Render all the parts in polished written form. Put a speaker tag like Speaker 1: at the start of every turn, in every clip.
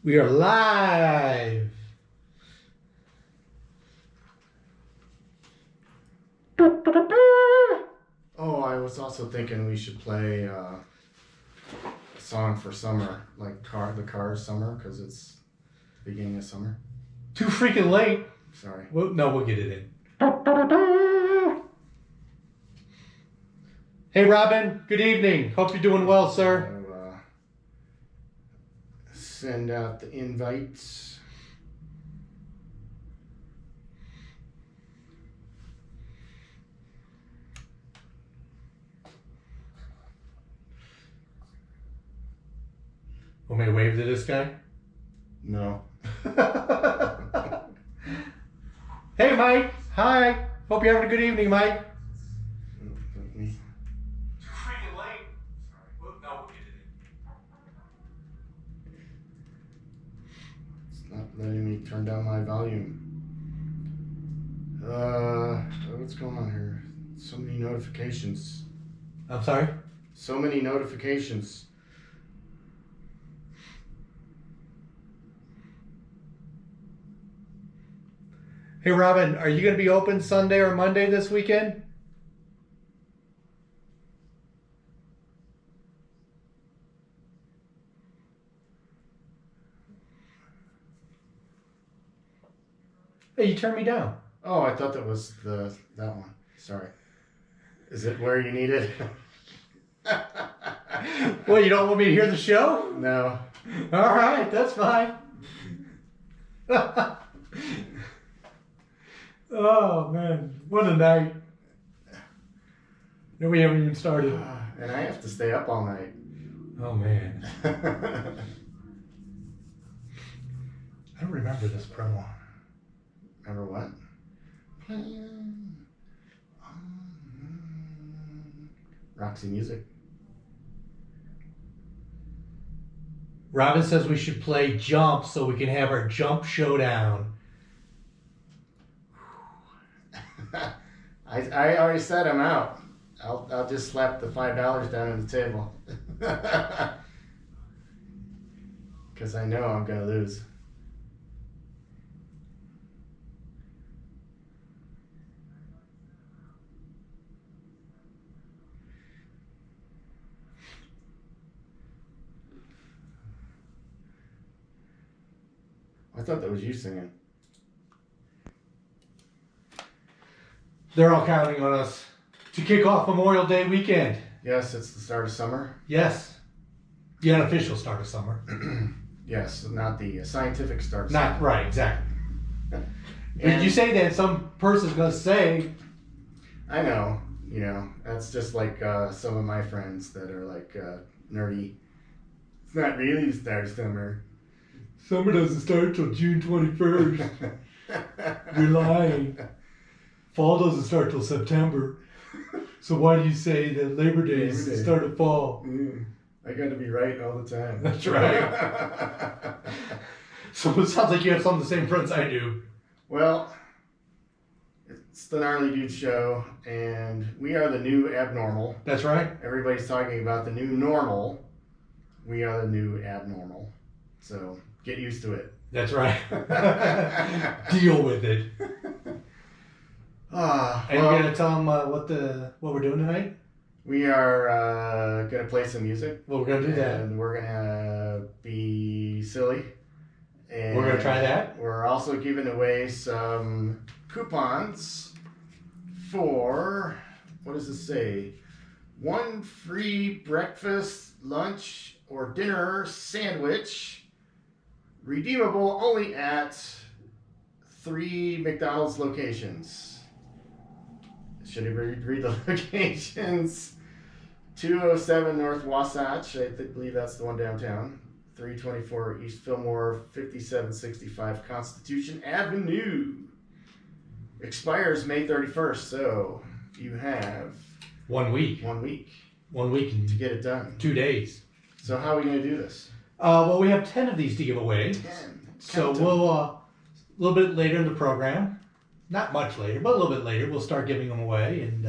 Speaker 1: We are live.
Speaker 2: Oh, I was also thinking we should play a song for summer, like the Cars Summer, because it's the beginning of summer.
Speaker 1: Too freaking late.
Speaker 2: Sorry.
Speaker 1: We'll get it in. Hey, Robin. Good evening. Hope you're doing well, sir.
Speaker 2: So, send out the invites.
Speaker 1: Want me to wave to this guy?
Speaker 2: No.
Speaker 1: Hey, Mike. Hi. Hope you're having a good evening, Mike. Too freaking late. Sorry. We'll get it in.
Speaker 2: It's not letting me turn down my volume. What's going on here? So many notifications.
Speaker 1: I'm sorry?
Speaker 2: So many notifications.
Speaker 1: Hey, Robin, are you going to be open Sunday or Monday this weekend? Hey, you turned me down.
Speaker 2: Oh, I thought that was that one. Sorry. Is it where you need it?
Speaker 1: Well, you don't want me to hear the show?
Speaker 2: No.
Speaker 1: All right, that's fine. Oh, man. What a night. No, we haven't even started.
Speaker 2: And I have to stay up all night.
Speaker 1: Oh, man. I don't remember this promo.
Speaker 2: Remember what? Roxy Music.
Speaker 1: Robin says we should play Jump so we can have our Jump showdown.
Speaker 2: I already said I'm out. I'll just slap the $5 down on the table. Because I know I'm going to lose. I thought that was you singing.
Speaker 1: They're all counting on us to kick off Memorial Day weekend.
Speaker 2: Yes, it's the start of summer.
Speaker 1: Yes. The unofficial start of summer.
Speaker 2: Yes, not the scientific start of summer.
Speaker 1: Not right, exactly. Did you say that some person's going to say...
Speaker 2: I know, that's just like some of my friends that are like nerdy. It's not really the start of summer.
Speaker 1: Summer doesn't start till June 21st. You're lying. Fall doesn't start till September. So why do you say that Labor Day is the start of fall?
Speaker 2: I got to be right all the time.
Speaker 1: That's right. So it sounds like you have some of the same friends I do.
Speaker 2: Well, it's the Gnarly Dudes show, and we are the new abnormal.
Speaker 1: That's right.
Speaker 2: Everybody's talking about the new normal. We are the new abnormal. So get used to it.
Speaker 1: That's right. Deal with it. And you're gonna tell them what we're doing tonight?
Speaker 2: We are gonna play some music.
Speaker 1: Well, we're gonna do that.
Speaker 2: And we're gonna be silly. And
Speaker 1: we're gonna try that.
Speaker 2: We're also giving away some coupons for, what does it say? 1 free breakfast, lunch, or dinner sandwich, redeemable only at 3 McDonald's locations. Should I read the locations? 207 North Wasatch, I believe that's the one downtown. 324 East Fillmore, 5765 Constitution Avenue. Expires May 31st, so you have
Speaker 1: 1 week.
Speaker 2: 1 week.
Speaker 1: 1 week
Speaker 2: to get it done.
Speaker 1: 2 days.
Speaker 2: So how are we going to do this?
Speaker 1: Well, we have 10 of these to give away.
Speaker 2: 10.
Speaker 1: So we'll, a little bit later in the program, not much later, but a little bit later, we'll start giving them away. And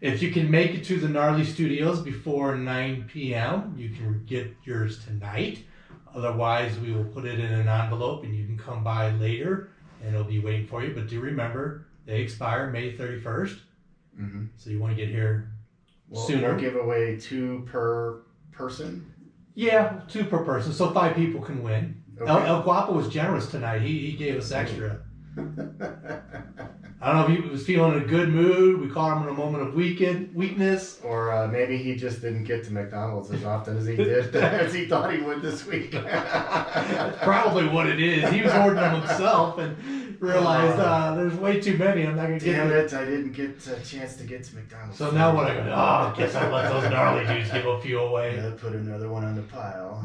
Speaker 1: if you can make it to the Gnarly Studios before 9 p.m., you can get yours tonight. Otherwise, we will put it in an envelope and you can come by later and it'll be waiting for you. But do remember, they expire May 31st.
Speaker 2: Mm-hmm.
Speaker 1: So you want to get here sooner.
Speaker 2: We'll give away 2 per person?
Speaker 1: Yeah, 2 per person. So 5 people can win.
Speaker 2: Okay.
Speaker 1: El Guapo was generous tonight. He gave us extra. I don't know if he was feeling in a good mood. We caught him in a moment of weakness.
Speaker 2: Or maybe he just didn't get to McDonald's as often as he did, as he thought he would this week.
Speaker 1: That's probably what it is. He was ordering them himself and realized there's way too many. I'm not going to get
Speaker 2: Damn
Speaker 1: it.
Speaker 2: it, I didn't get a chance to get to McDonald's.
Speaker 1: So now what I go, I guess I let those gnarly dudes give a few away.
Speaker 2: Yeah, put another one on the pile.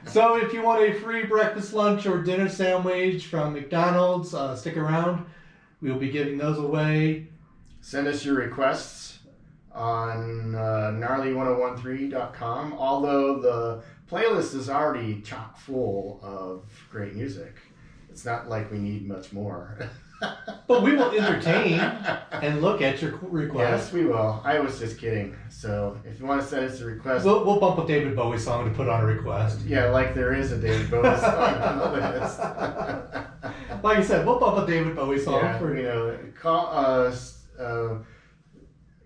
Speaker 1: So if you want a free breakfast, lunch, or dinner sandwich from McDonald's, stick around. We will be giving those away.
Speaker 2: Send us your requests on gnarly1013.com. Although the playlist is already chock full of great music. It's not like we need much more.
Speaker 1: But we will entertain and look at your requests.
Speaker 2: Yes, we will. I was just kidding. So if you want to send us a request,
Speaker 1: We'll bump a David Bowie song to put on a request.
Speaker 2: yeah, like there is a David Bowie song on the list.
Speaker 1: Like I said, we'll bump a David Bowie song
Speaker 2: Yeah,
Speaker 1: for
Speaker 2: call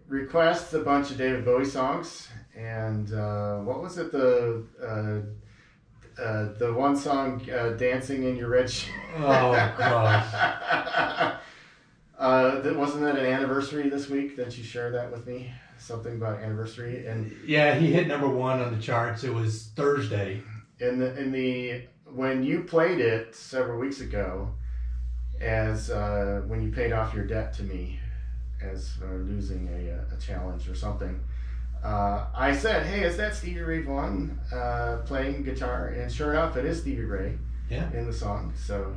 Speaker 2: request a bunch of David Bowie songs, and what was it, the one song, "Dancing in Your Red Shoes"?
Speaker 1: Oh gosh.
Speaker 2: Wasn't that an anniversary this week that you shared that with me? Something about anniversary, and
Speaker 1: Yeah, he hit number 1 on the charts. It was Thursday.
Speaker 2: when you played it several weeks ago, as when you paid off your debt to me, as losing a challenge or something. I said, "Hey, is that Stevie Ray Vaughan playing guitar?" And sure enough, it is Stevie Ray in the song. So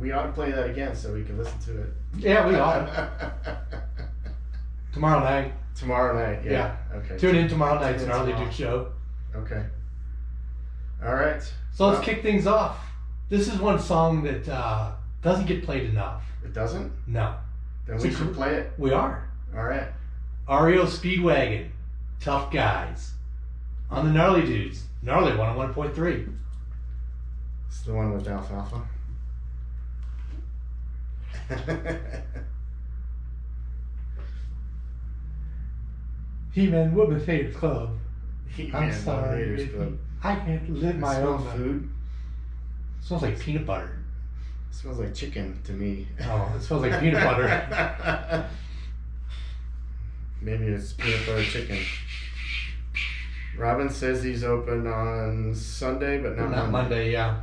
Speaker 2: we ought to play that again so we can listen to it.
Speaker 1: Yeah, we ought. Tomorrow night.
Speaker 2: Tomorrow night, yeah. Okay.
Speaker 1: Tune in tomorrow night's
Speaker 2: Tune in
Speaker 1: Gnarly
Speaker 2: tomorrow.
Speaker 1: Dude show.
Speaker 2: Okay. All right.
Speaker 1: So let's kick things off. This is one song that doesn't get played enough.
Speaker 2: It doesn't?
Speaker 1: No.
Speaker 2: Then we should play it.
Speaker 1: We are.
Speaker 2: All right.
Speaker 1: REO Speedwagon, Tough Guys. On the Gnarly Dudes. Gnarly 101.3.
Speaker 2: It's the one with Alfalfa.
Speaker 1: He-Man Woman Haters Club.
Speaker 2: He-Man
Speaker 1: sorry,
Speaker 2: Haters Club.
Speaker 1: I can't live my
Speaker 2: Smell
Speaker 1: own
Speaker 2: food.
Speaker 1: Smells like peanut butter.
Speaker 2: It smells like chicken to me.
Speaker 1: Oh, it smells like peanut butter.
Speaker 2: Maybe it's peanut butter chicken. Robin says he's open on Sunday, but not
Speaker 1: Monday. Yeah.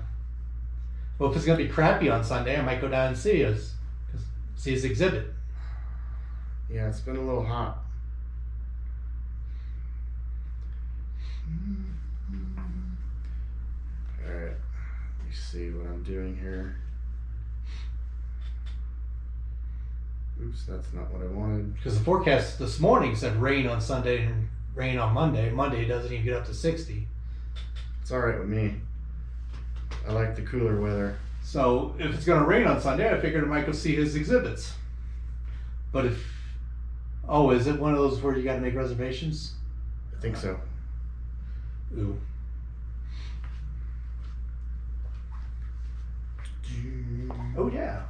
Speaker 1: Well, if it's gonna be crappy on Sunday, I might go down and see his exhibit.
Speaker 2: Yeah, it's been a little hot. All right, let me see what I'm doing here. Oops, that's not what I wanted.
Speaker 1: Because the forecast this morning said rain on Sunday and rain on Monday. Monday doesn't even get up to 60.
Speaker 2: It's all right with me. I like the cooler weather.
Speaker 1: So if it's gonna rain on Sunday, I figured I might go see his exhibits. But is it one of those where you got to make reservations?
Speaker 2: I think so.
Speaker 1: Ooh. Oh yeah.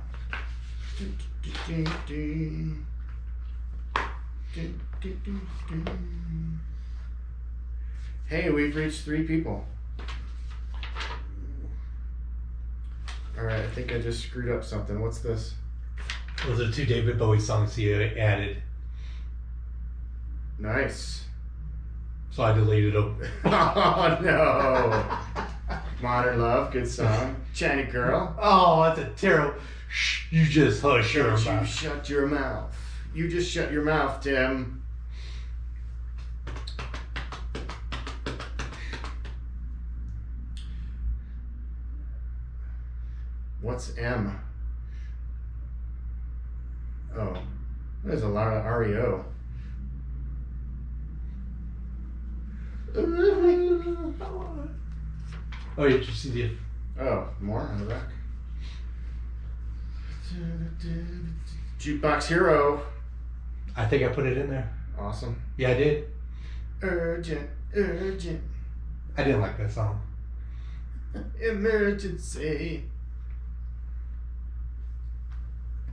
Speaker 2: Hey, we've reached 3 people. Alright, I think I just screwed up something. What's this?
Speaker 1: Those are the 2 David Bowie songs he added.
Speaker 2: Nice.
Speaker 1: So I deleted them.
Speaker 2: Oh no. Modern Love, good song. China Girl.
Speaker 1: Oh, that's a terrible. Shh, you just hush your
Speaker 2: Don't you
Speaker 1: mouth.
Speaker 2: shut your mouth. You just shut your mouth, Tim. What's M? Oh, there's a lot of REO.
Speaker 1: Oh, did you see the?
Speaker 2: Oh, more on the back. Jukebox Hero.
Speaker 1: I think I put it in there.
Speaker 2: Awesome.
Speaker 1: Yeah, I did.
Speaker 2: Urgent, urgent.
Speaker 1: I didn't like that song.
Speaker 2: Emergency.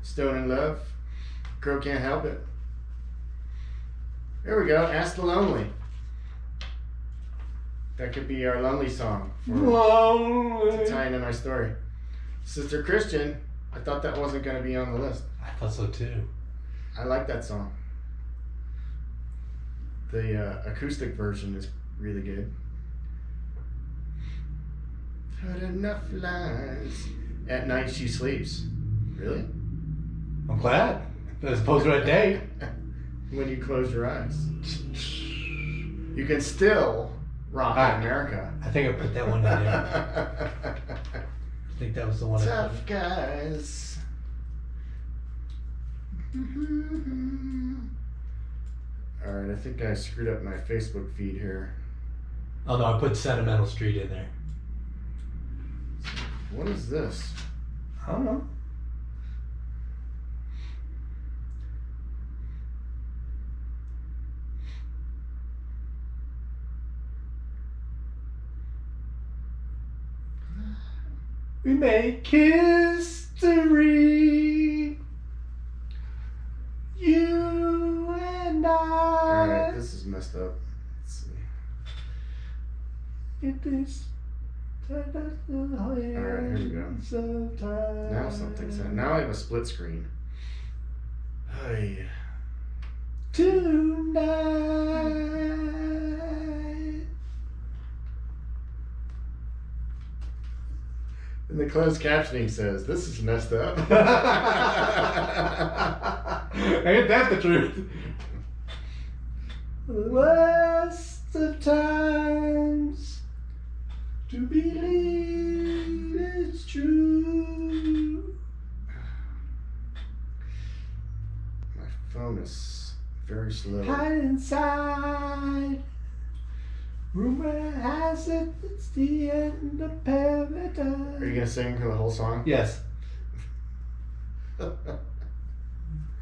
Speaker 2: Stone in Love. Girl Can't Help It. There we go. Ask the Lonely. That could be our lonely song to tie in our story. Sister Christian, I thought that wasn't going to be on the list.
Speaker 1: I thought so too.
Speaker 2: I like that song. The acoustic version is really good. Heard enough lies. At night she sleeps. Really?
Speaker 1: I'm glad. As opposed to a day.
Speaker 2: When you close your eyes. You can still rock in America.
Speaker 1: I think I put that one in there. I think that was the one.
Speaker 2: Tough guys. Alright, I think I screwed up my Facebook feed here.
Speaker 1: Oh no, I put Sentimental Street in there.
Speaker 2: What is this?
Speaker 1: I don't know. We make history, you and I.
Speaker 2: Alright, this is messed up. Let's see.
Speaker 1: It is. Alright,
Speaker 2: here we go. Now something's happening. Now I have a split screen. Hey.
Speaker 1: Tonight.
Speaker 2: And the closed captioning says, "This is messed up."
Speaker 1: Ain't that the truth? Worst of times to believe it's true.
Speaker 2: My phone is very slow.
Speaker 1: Hide inside. Rumor has it it's the end of paradise.
Speaker 2: Are you gonna sing the whole song?
Speaker 1: Yes.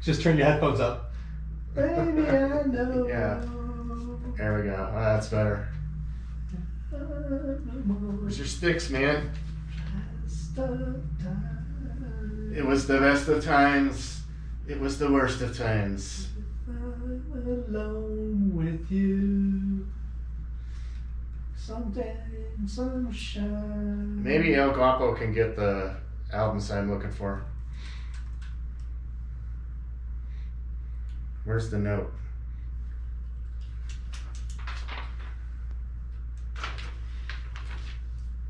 Speaker 1: Just turn your headphones up. Baby, I know.
Speaker 2: Yeah. There we go. Oh, that's better. Where's your sticks, man? It was the best of times. It was the worst of times.
Speaker 1: I'm alone with you. Someday in sunshine.
Speaker 2: Maybe El Guapo can get the albums I'm looking for. Where's the note?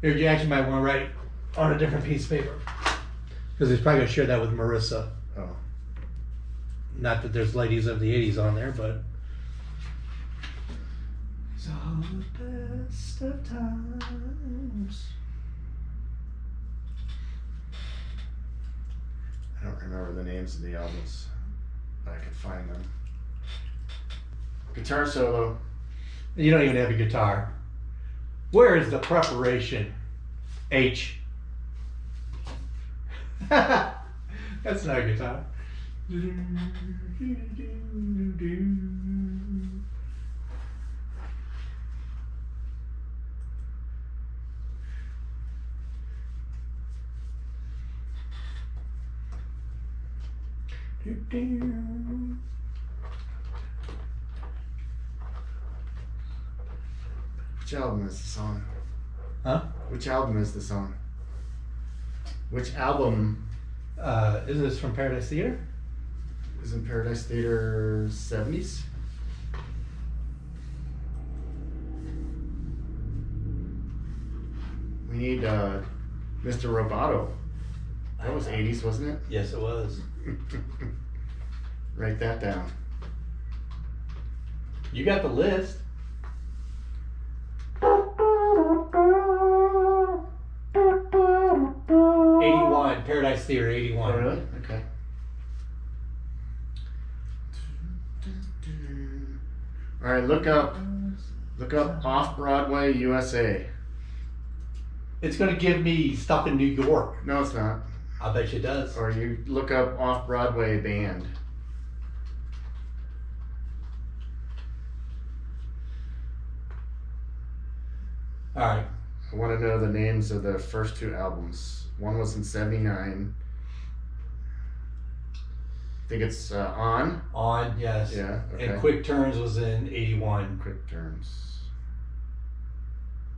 Speaker 1: Here, you actually might want to write on a different piece of paper. Because he's probably going to share that with Marissa.
Speaker 2: Oh.
Speaker 1: Not that there's ladies of the 80s on there, but. It's all the best of times.
Speaker 2: I don't remember the names of the albums, but I could find them. Guitar solo.
Speaker 1: You don't even have a guitar. Where is the preparation? H. That's not a guitar.
Speaker 2: Which album is the song?
Speaker 1: Huh?
Speaker 2: Which album is the song? Which album
Speaker 1: Is this from Paradise Theater?
Speaker 2: is in Paradise Theater 70s? We need Mr. Roboto. That was 80s, wasn't it?
Speaker 1: Yes, it was.
Speaker 2: Write that down.
Speaker 1: You got the list. '81, Paradise Theater, '81.
Speaker 2: Oh, really? Okay. All right, look up Off-Broadway USA.
Speaker 1: It's gonna give me stuff in New York.
Speaker 2: No, it's not.
Speaker 1: I bet you it does.
Speaker 2: Or you look up Off-Broadway band.
Speaker 1: All right.
Speaker 2: I want to know the names of the first 2 albums. One was in '79. I think it's On.
Speaker 1: On, yes.
Speaker 2: Yeah. Okay.
Speaker 1: And Quick Turns was in 81.
Speaker 2: Quick Turns.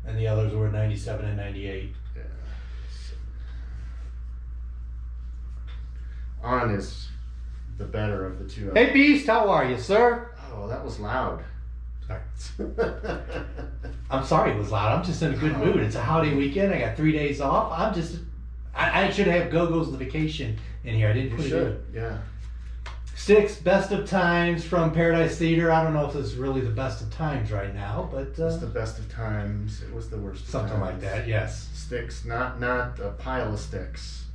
Speaker 1: And the others were 97 and 98.
Speaker 2: Yeah. On is the better of the 2
Speaker 1: Hey, Beast, how are you, sir?
Speaker 2: Oh, that was loud.
Speaker 1: Sorry. I'm sorry it was loud. I'm just in a good mood. It's a holiday weekend. I got 3 days off. I should have Go-Go's the vacation in here. I didn't put it in.
Speaker 2: Yeah.
Speaker 1: 6 Best of Times from Paradise Theater. I don't know if this is really the best of times right now, but
Speaker 2: It's the best of times. It was the worst of
Speaker 1: something
Speaker 2: times.
Speaker 1: like that. Yes.
Speaker 2: Sticks, not a pile of sticks,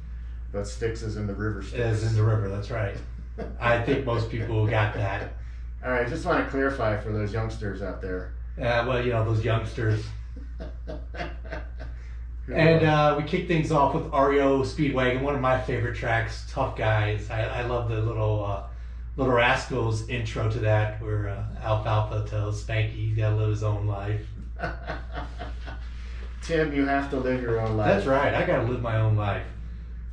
Speaker 2: but sticks as in the river Styx.
Speaker 1: As in the river. That's right. I think most people got that.
Speaker 2: All right, just want to clarify for those youngsters out there.
Speaker 1: Well, those youngsters. And we kick things off with REO Speedwagon, one of my favorite tracks, Tough Guys. I love the Little Rascals intro to that, where Alfalfa tells Spanky he's got to live his own life.
Speaker 2: Tim, you have to live your own life.
Speaker 1: That's right, I got to live my own life.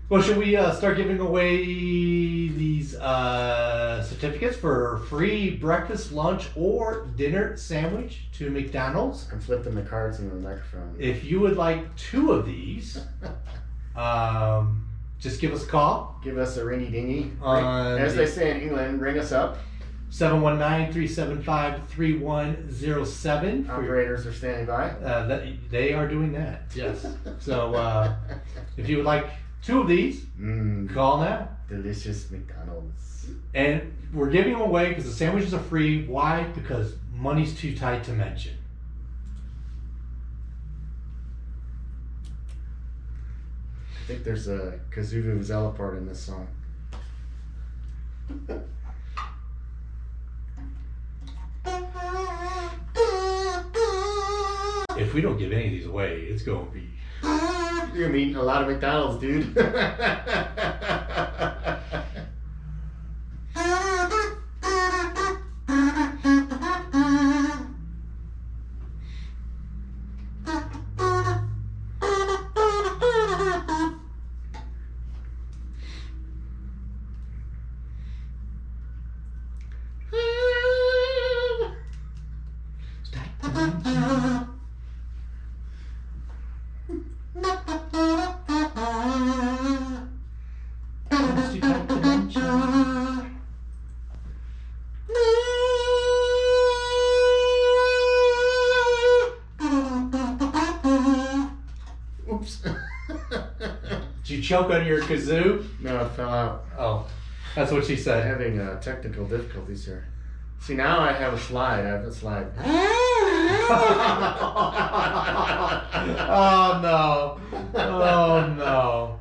Speaker 1: Well, should we start giving away these certificates for free breakfast, lunch, or dinner sandwich to McDonald's?
Speaker 2: I'm flipping the cards in the microphone.
Speaker 1: If you would like 2 of these, just give us a call.
Speaker 2: Give us a ringy dingy. As they say in England, ring us up.
Speaker 1: 719-375-3107.
Speaker 2: Operators are standing by.
Speaker 1: They are doing that, yes. So if you would like 2 of these, call now.
Speaker 2: Delicious McDonald's.
Speaker 1: And we're giving them away because the sandwiches are free. Why? Because money's too tight to mention.
Speaker 2: I think there's a kazoo vuvuzela part in this song.
Speaker 1: If we don't give any of these away, it's going to be...
Speaker 2: You're gonna be eating a lot of McDonald's, dude. Oops.
Speaker 1: Did you choke on your kazoo?
Speaker 2: No, it fell out.
Speaker 1: Oh, that's what she
Speaker 2: I'm
Speaker 1: said.
Speaker 2: having technical difficulties here. See, now I have a slide. I have a slide.
Speaker 1: Oh no. Oh no.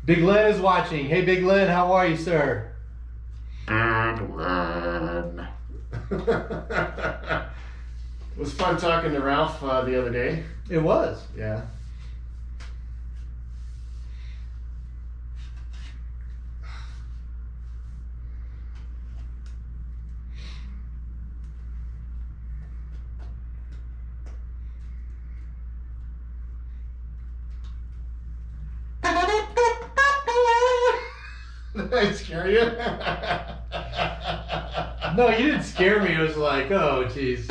Speaker 1: Big Lynn is watching. Hey Big Lynn, how are you, sir?
Speaker 2: It was fun talking to Ralph the other day.
Speaker 1: It was.
Speaker 2: Yeah. Did I scare you?
Speaker 1: No, you didn't scare me. It was like, oh, jeez.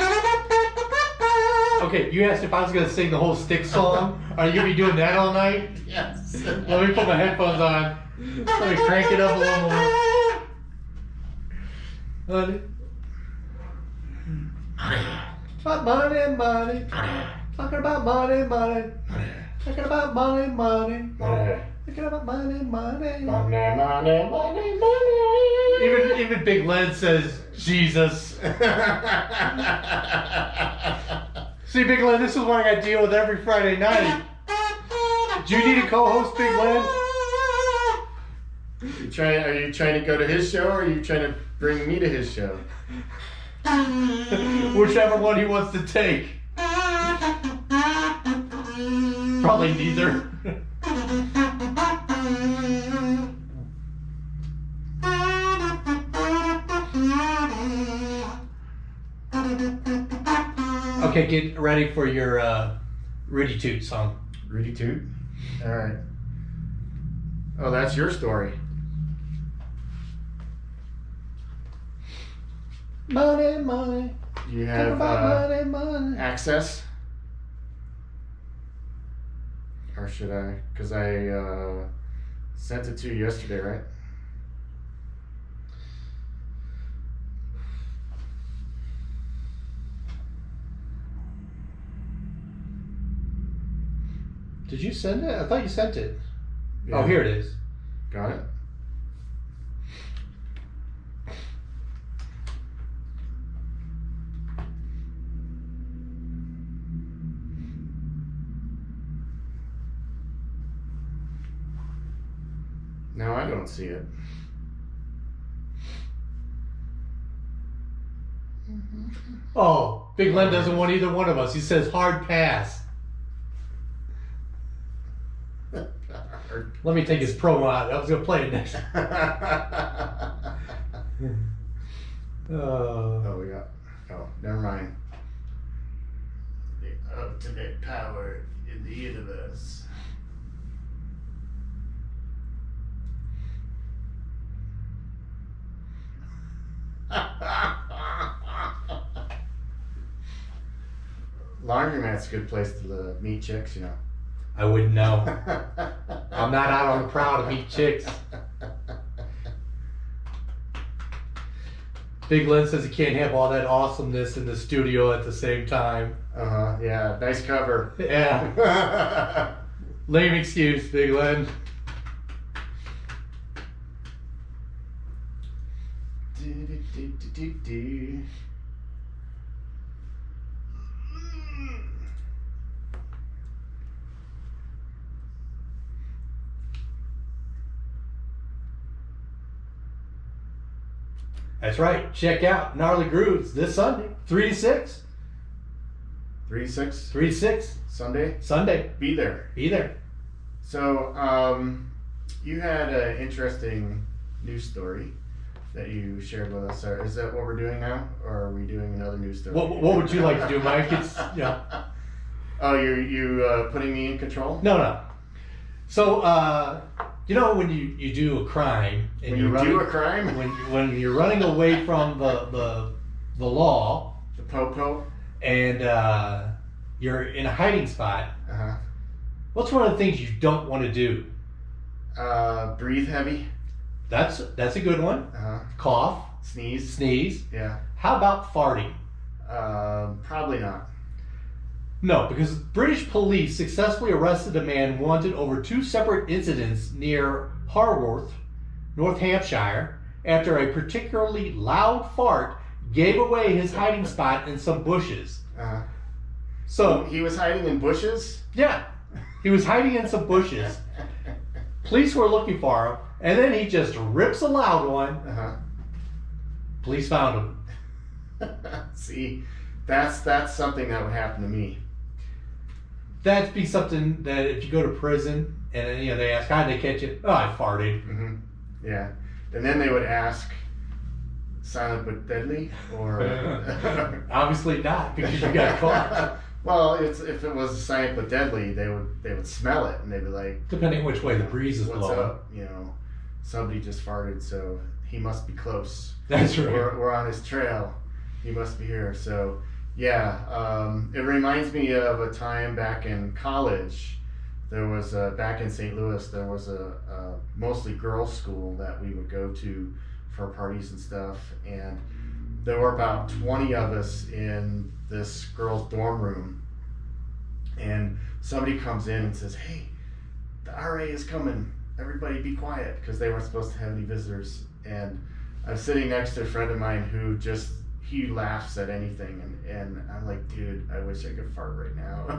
Speaker 1: Okay, you asked if I was going to sing the whole Styx song. Are you going to be doing that all night?
Speaker 2: Yes.
Speaker 1: Let me put my headphones on. Let me crank it up a little more. Honey. Money, money. Talking about money, money. Talking about money, money. Talking about money, money. Even Big Len says Jesus. See, Big Len, this is what I got to deal with every Friday night. Do you need a co-host, Big Len?
Speaker 2: Are you trying to go to his show, or are you trying to bring me to his show?
Speaker 1: Whichever one he wants to take. Probably neither. Okay, get ready for your Rudy Toot song.
Speaker 2: Rudy Toot? All right. Oh, that's your story.
Speaker 1: Money, money.
Speaker 2: You have
Speaker 1: money, money.
Speaker 2: access? Or should I? Because I sent it to you yesterday, right?
Speaker 1: Did you send it? I thought you sent it.
Speaker 2: Yeah.
Speaker 1: Oh, here it is.
Speaker 2: Got it? No, I don't see it.
Speaker 1: Oh, Big Len doesn't want either one of us. He says hard pass. Let me take his promo out. I was going to play it next.
Speaker 2: Oh, we got. Oh, never mind. The ultimate power in the universe. Laundromat's a good place to meet chicks, you know.
Speaker 1: I wouldn't know. I'm not out on the prowl to meet chicks. Big Len says he can't have all that awesomeness in the studio at the same time.
Speaker 2: Yeah, nice cover.
Speaker 1: Yeah. Lame excuse, Big Len. That's right. Check out Gnarly Dudes this Sunday, 3 to 6.
Speaker 2: 3 to 6?
Speaker 1: 3 to 6.
Speaker 2: Sunday?
Speaker 1: Sunday.
Speaker 2: Be there.
Speaker 1: Be there.
Speaker 2: So, you had an interesting news story that you shared with us. Is that what we're doing now, or are we doing another news story?
Speaker 1: What would you like to do, Mike? It's, yeah.
Speaker 2: Oh, you putting me in control?
Speaker 1: No. So, you know when you do a crime and
Speaker 2: When
Speaker 1: you're
Speaker 2: you
Speaker 1: running,
Speaker 2: do a crime?
Speaker 1: when you're running away from the law,
Speaker 2: The po-po?
Speaker 1: and you're in a hiding spot,
Speaker 2: Uh-huh.
Speaker 1: what's one of the things you don't want to do?
Speaker 2: Breathe heavy?
Speaker 1: That's a good one.
Speaker 2: Uh-huh.
Speaker 1: Cough,
Speaker 2: Sneeze?
Speaker 1: sneeze.
Speaker 2: Yeah.
Speaker 1: How about farting?
Speaker 2: Probably not.
Speaker 1: No, because British police successfully arrested a man wanted over 2 separate incidents near Harworth, North Hampshire, after a particularly loud fart gave away his hiding spot in some bushes.
Speaker 2: Uh-huh.
Speaker 1: So,
Speaker 2: He was hiding in bushes?
Speaker 1: yeah, he was hiding in some bushes. Police were looking for him, and then he just rips a loud one.
Speaker 2: Uh-huh.
Speaker 1: Police found him.
Speaker 2: See, that's something that would happen to me.
Speaker 1: That'd be something that if you go to prison and they ask, how'd they catch you? Oh, I farted.
Speaker 2: Mm-hmm. Yeah. And then they would ask, silent but deadly? Or
Speaker 1: Obviously not, because you got caught.
Speaker 2: Well, if it was silent but deadly, they would smell it and they'd be like,
Speaker 1: Depending which way the breeze is
Speaker 2: what's
Speaker 1: blowing.
Speaker 2: up? Somebody just farted, so he must be close.
Speaker 1: That's right.
Speaker 2: We're on his trail. He must be here. So, yeah, it reminds me of a time back in college. There was back in St. Louis. There was a mostly girls' school that we would go to for parties and stuff, and there were about 20 of us in this girls' dorm room. And somebody comes in and says, "Hey, the RA is coming. Everybody be quiet," because they weren't supposed to have any visitors. And I'm sitting next to a friend of mine who he laughs at anything, and I'm like, dude, I wish I could fart right now.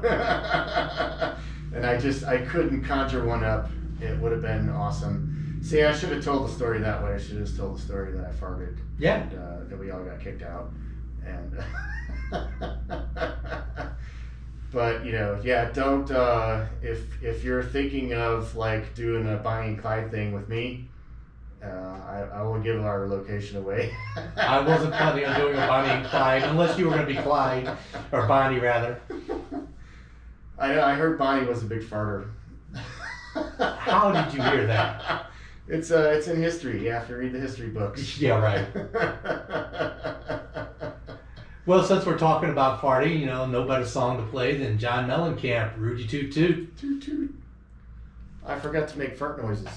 Speaker 2: And I couldn't conjure one up. It would have been awesome. See, I should have told the story that way. I should have just told the story that I farted.
Speaker 1: Yeah.
Speaker 2: And that we all got kicked out. And but yeah, don't if you're thinking of like doing a Bonnie and Clyde thing with me, I will give our location away.
Speaker 1: I wasn't planning on doing a Bonnie and Clyde, unless you were going to be Clyde, or Bonnie rather.
Speaker 2: I heard Bonnie was a big farter.
Speaker 1: How did you hear that?
Speaker 2: It's in history. You have to read the history books.
Speaker 1: Yeah, right. Well, since we're talking about farting, no better song to play than John Mellencamp, Rudy Toot Toot.
Speaker 2: Toot toot. I forgot to make fart noises.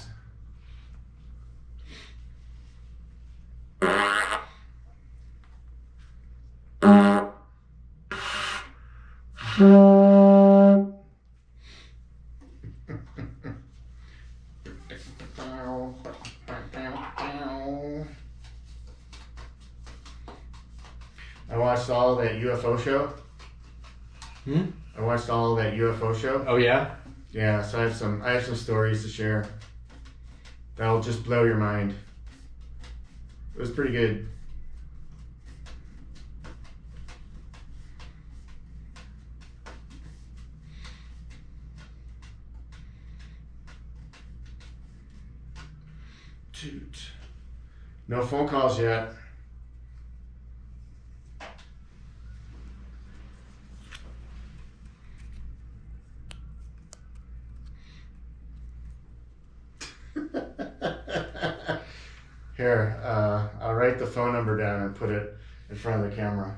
Speaker 2: I watched all that UFO show. I watched all that UFO show.
Speaker 1: Oh yeah?
Speaker 2: Yeah, so I have some stories to share. That'll just blow your mind. It was pretty good. Toot. No phone calls yet. Here, I'll write the phone number down and put it in front of the camera.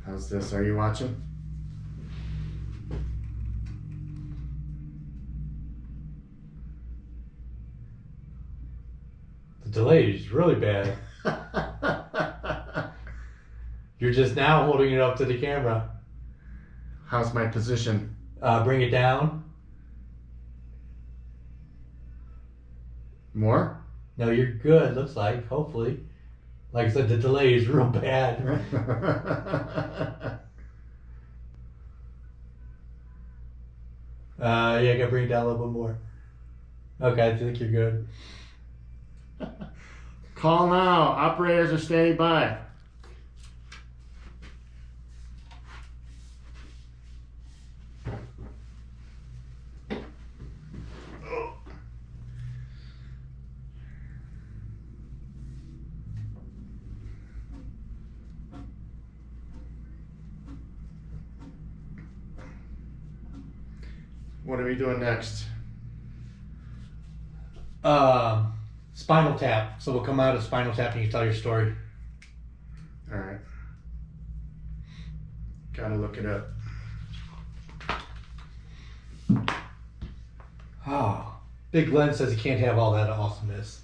Speaker 2: How's this? Are you watching?
Speaker 1: The delay is really bad. You're just now holding it up to the camera.
Speaker 2: How's my position?
Speaker 1: Bring it down.
Speaker 2: More?
Speaker 1: No, you're good, looks like, hopefully. Like I said, the delay is real bad. Yeah, I gotta bring it down a little bit more. Okay, I think you're good.
Speaker 2: Call now. Operators are standing by. What are we doing next?
Speaker 1: Spinal Tap. So we'll come out of Spinal Tap and you can tell your story.
Speaker 2: All right. Gotta look it up.
Speaker 1: Oh, Big Glenn says he can't have all that awesomeness.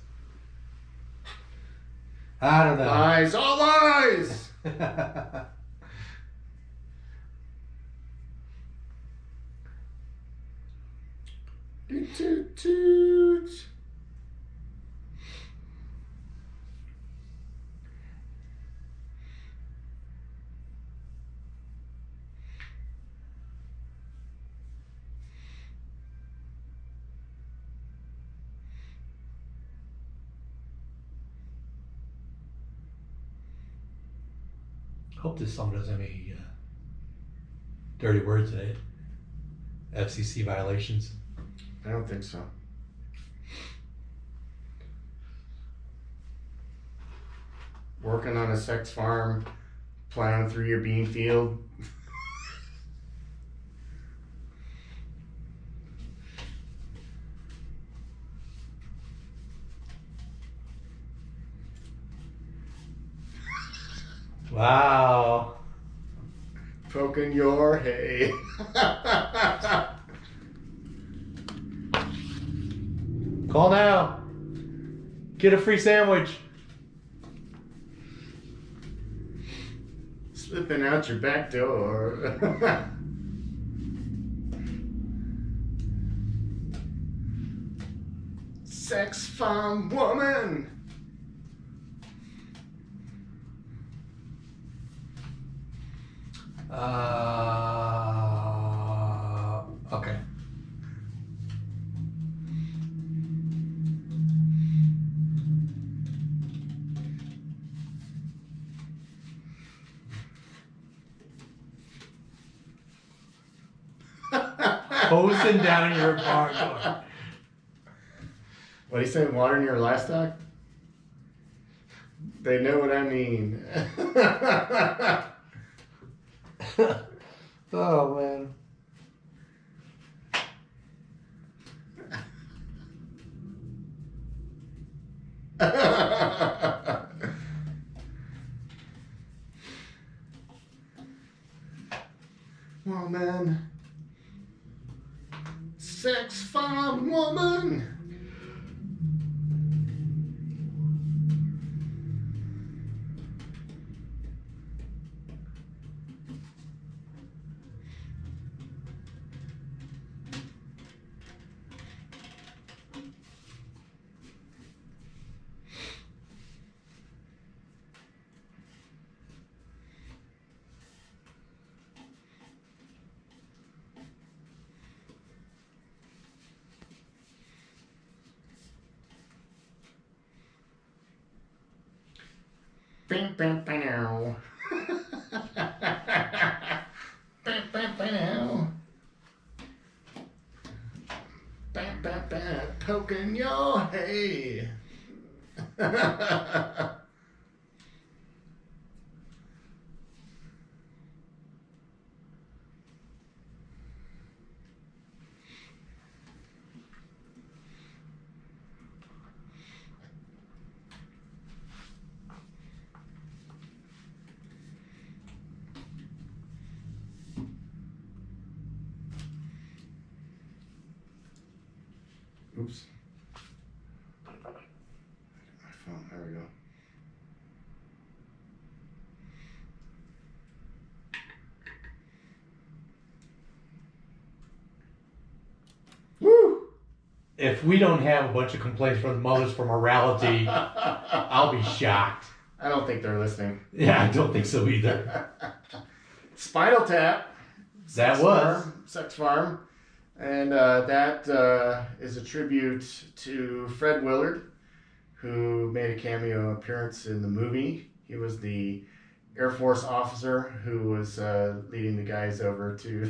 Speaker 1: I don't know.
Speaker 2: Lies, all lies! Toot, toot, toot.
Speaker 1: Hope this song doesn't have any dirty words in it. FCC violations.
Speaker 2: I don't think so. Working on a sex farm, plowing through your bean field.
Speaker 1: Wow.
Speaker 2: Poking your hay.
Speaker 1: Call now. Get a free sandwich.
Speaker 2: Slipping out your back door. Sex farm woman.
Speaker 1: Okay. Hosing down your barn.
Speaker 2: What do you say? Watering your livestock? They know what I mean.
Speaker 1: Oh, man.
Speaker 2: Woman. Sex farm woman. Bam, bam, bam. Bam, bam, bam. Bam, bam, bam. Poking your hay. Oops. My phone, there we go. Woo!
Speaker 1: If we don't have a bunch of complaints from the mothers for morality, I'll be shocked.
Speaker 2: I don't think they're listening.
Speaker 1: Yeah, I don't think so either.
Speaker 2: Spinal Tap.
Speaker 1: Sex
Speaker 2: Farm. And that is a tribute to Fred Willard, who made a cameo appearance in the movie. He was the Air Force officer who was leading the guys over to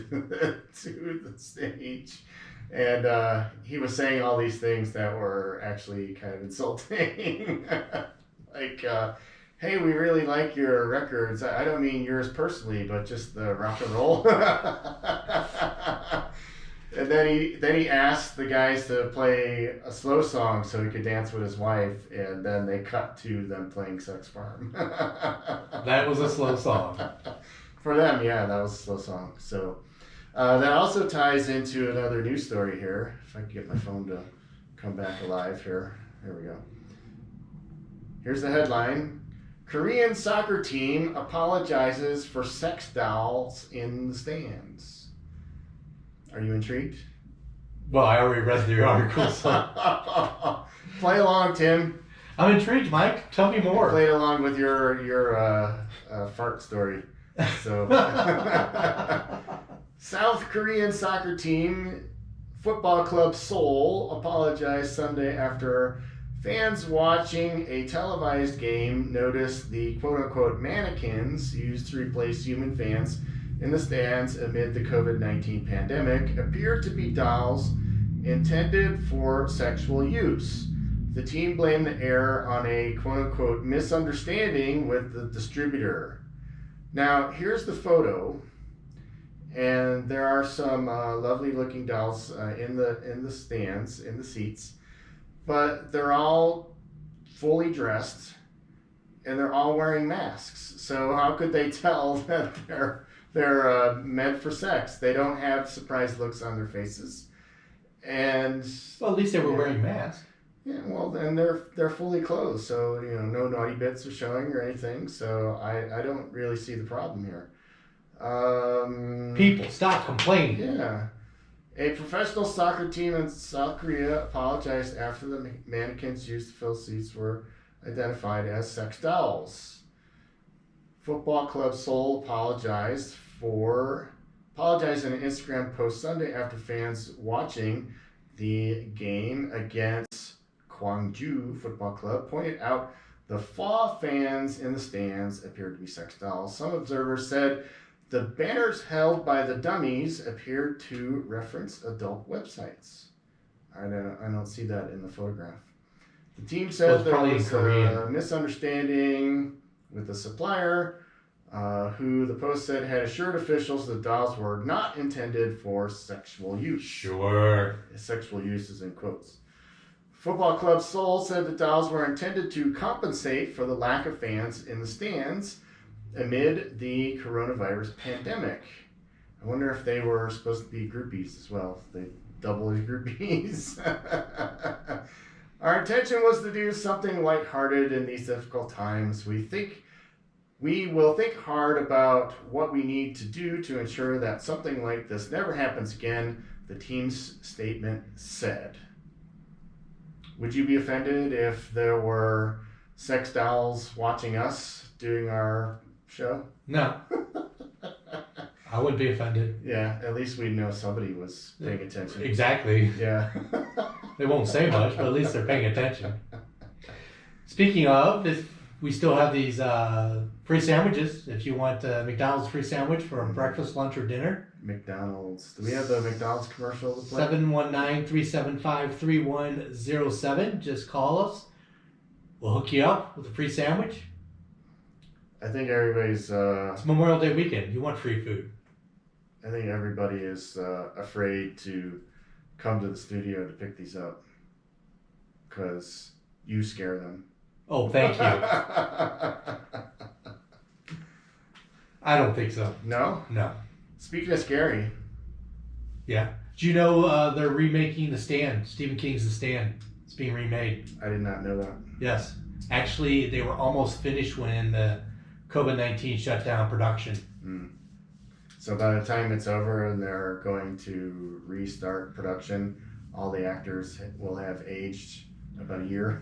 Speaker 2: the stage. And he was saying all these things that were actually kind of insulting. Like, hey, we really like your records. I don't mean yours personally, but just the rock and roll. And then he asked the guys to play a slow song so he could dance with his wife, and then they cut to them playing Sex Farm.
Speaker 1: That was a slow song.
Speaker 2: For them, yeah, that was a slow song. So that also ties into another news story here. If I can get my phone to come back alive here. Here we go. Here's the headline. Korean soccer team apologizes for sex dolls in the stands. Are you intrigued?
Speaker 1: Well, I already read the article, so.
Speaker 2: Play along, Tim.
Speaker 1: I'm intrigued, Mike. Tell me more.
Speaker 2: Play along with your fart story. So, South Korean soccer team Football Club Seoul apologized Sunday after fans watching a televised game noticed the quote-unquote mannequins used to replace human fans in the stands amid the COVID-19 pandemic appeared to be dolls intended for sexual use. The team blamed the error on a quote-unquote misunderstanding with the distributor. Now, here's the photo, and there are some lovely-looking dolls in the stands, in the seats, but they're all fully dressed, and they're all wearing masks. So how could they tell that they're meant for sex? They don't have surprised looks on their faces, and
Speaker 1: well, at least they were wearing masks.
Speaker 2: Yeah, well, then they're fully clothed, so no naughty bits are showing or anything. So I don't really see the problem here.
Speaker 1: People, stop complaining.
Speaker 2: Yeah, a professional soccer team in South Korea apologized after the mannequins used to fill seats were identified as sex dolls. Football Club Seoul apologized in an Instagram post Sunday after fans watching the game against Gwangju Football Club pointed out the Fa fans in the stands appeared to be sex dolls. Some observers said The banners held by the dummies appear to reference adult websites. I don't see that in the photograph. The team said there was a misunderstanding with the supplier, who the post said had assured officials the dolls were not intended for sexual use.
Speaker 1: Sure.
Speaker 2: Sexual use is in quotes. Football Club Seoul said the dolls were intended to compensate for the lack of fans in the stands amid the coronavirus pandemic. I wonder if they were supposed to be groupies as well. They double as groupies. Our intention was to do something lighthearted in these difficult times. We will think hard about what we need to do to ensure that something like this never happens again, the team's statement said. Would you be offended if there were sex dolls watching us doing our show?
Speaker 1: No. I wouldn't be offended.
Speaker 2: Yeah, at least we know somebody was paying attention.
Speaker 1: Exactly.
Speaker 2: Yeah.
Speaker 1: They won't say much, but at least they're paying attention. Speaking of, we still have these free sandwiches. If you want a McDonald's free sandwich for breakfast, lunch, or dinner.
Speaker 2: McDonald's. Do we have the McDonald's commercial to play?
Speaker 1: 719-375-3107. Just call us. We'll hook you up with a free sandwich.
Speaker 2: I think everybody's...
Speaker 1: It's Memorial Day weekend. You want free food.
Speaker 2: I think everybody is afraid to come to the studio to pick these up. Because you scare them.
Speaker 1: Oh, thank you. I don't think so.
Speaker 2: No?
Speaker 1: No.
Speaker 2: Speaking of scary.
Speaker 1: Yeah. Do you know they're remaking The Stand? Stephen King's The Stand. It's being remade.
Speaker 2: I did not know that.
Speaker 1: Yes. Actually, they were almost finished when the COVID-19 shut down production.
Speaker 2: Mm. So by the time it's over and they're going to restart production, all the actors will have aged about a year.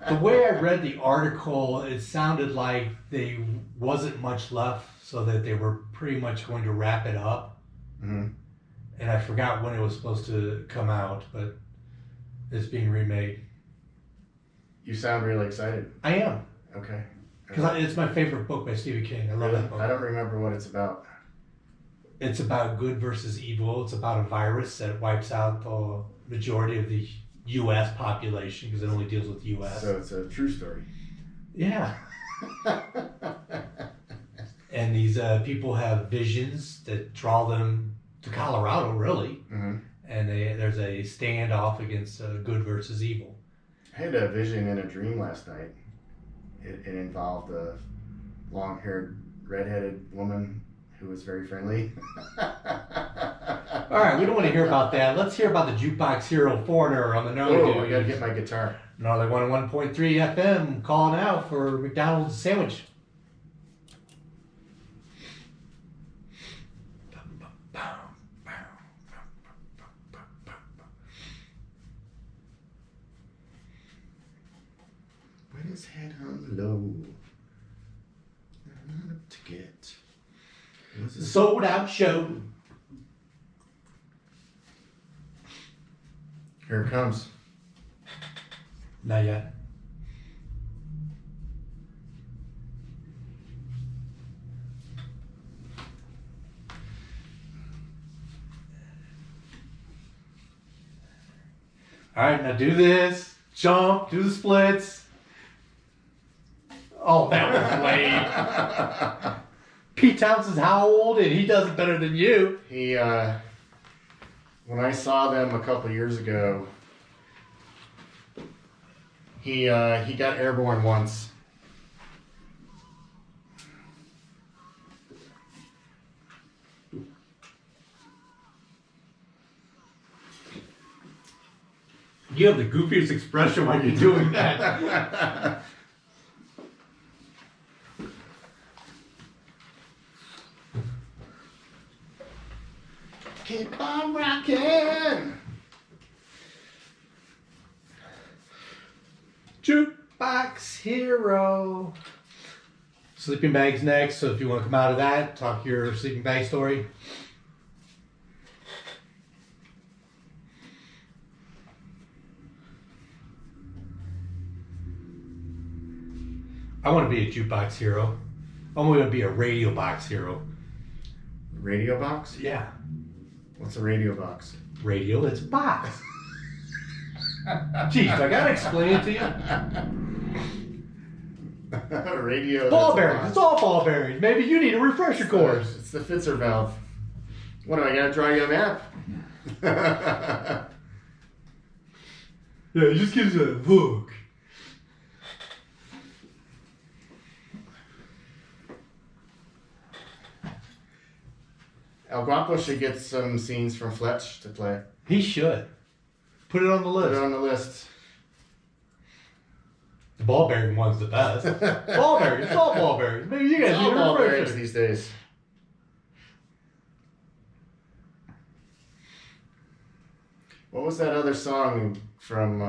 Speaker 1: The way I read the article, it sounded like there wasn't much left, so that they were pretty much going to wrap it up.
Speaker 2: Mm-hmm.
Speaker 1: And I forgot when it was supposed to come out, but it's being remade.
Speaker 2: You sound really excited.
Speaker 1: I am.
Speaker 2: Okay.
Speaker 1: Because it's my favorite book by Stephen King. I love that book.
Speaker 2: I don't remember what it's about.
Speaker 1: It's about good versus evil. It's about a virus that wipes out the majority of the U.S. population because it only deals with the U.S.
Speaker 2: So it's a true story.
Speaker 1: Yeah. And these people have visions that draw them to Colorado, really.
Speaker 2: Mm-hmm.
Speaker 1: And there's a standoff against good versus evil.
Speaker 2: I had a vision in a dream last night. It involved a long-haired, red-headed woman who was very friendly.
Speaker 1: All right, we don't want to hear about that. Let's hear about the Jukebox Hero Foreigner on the Gnarly Dudes.
Speaker 2: I gotta get my guitar.
Speaker 1: Gnarly 101.3 FM, calling out for McDonald's sandwich.
Speaker 2: When his head hung low, not up to get. It was a
Speaker 1: Sold out show.
Speaker 2: Here it comes.
Speaker 1: Not yet. All right, now do this. Jump, do the splits. Oh, that was lame. Pete Townsend's how old, and he does it better than you.
Speaker 2: He, when I saw them a couple years ago, he got airborne once.
Speaker 1: You have the goofiest expression while you're doing that.
Speaker 2: Keep on rocking.
Speaker 1: Jukebox Hero. Sleeping bags next, so if you want to come out of that, talk your sleeping bag story. I want to be a jukebox hero. I want to be a radio box hero.
Speaker 2: Radio box?
Speaker 1: Yeah.
Speaker 2: What's a radio box?
Speaker 1: Radio, it's box. Jeez, I gotta explain it to you.
Speaker 2: Radio.
Speaker 1: Ball bearings. It's all ball bearings. Maybe you need a refresher course.
Speaker 2: It's the Fitzer valve. What do I gotta draw you a map?
Speaker 1: Yeah, it just gives you a look.
Speaker 2: El Guapo should get some scenes from Fletch to play.
Speaker 1: He should. Put it on the list.
Speaker 2: Put it on the list.
Speaker 1: The ball bearing one's the best. Ball bearings. It's all ball bearings. Maybe you guys
Speaker 2: It's
Speaker 1: need
Speaker 2: all
Speaker 1: a
Speaker 2: ball bearings
Speaker 1: refresher.
Speaker 2: these days. What was that other song from,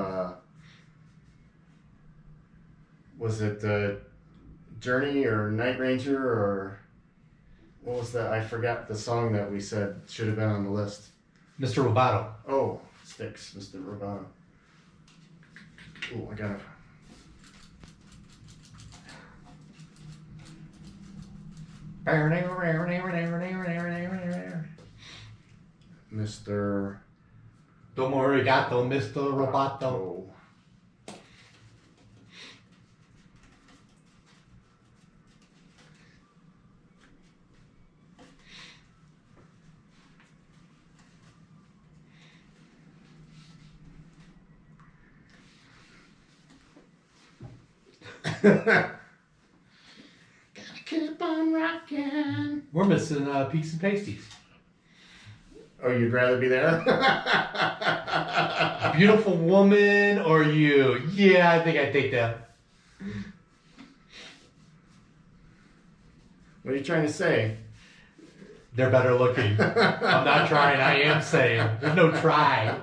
Speaker 2: was it Journey or Night Ranger or what was that? I forgot the song that we said should have been on the list.
Speaker 1: Mr. Roboto.
Speaker 2: Oh, Sticks, Mr. Roboto. Oh, I gotta. Mr.
Speaker 1: Domo arigato, Mr. Roboto.
Speaker 2: Oh. Gotta keep on rocking.
Speaker 1: We're missing Peaks and Pasties.
Speaker 2: Oh, you'd rather be there?
Speaker 1: Beautiful Woman or You? Yeah, I think I'd take that.
Speaker 2: What are you trying to say?
Speaker 1: They're better looking. I'm not trying, I am saying. There's no try.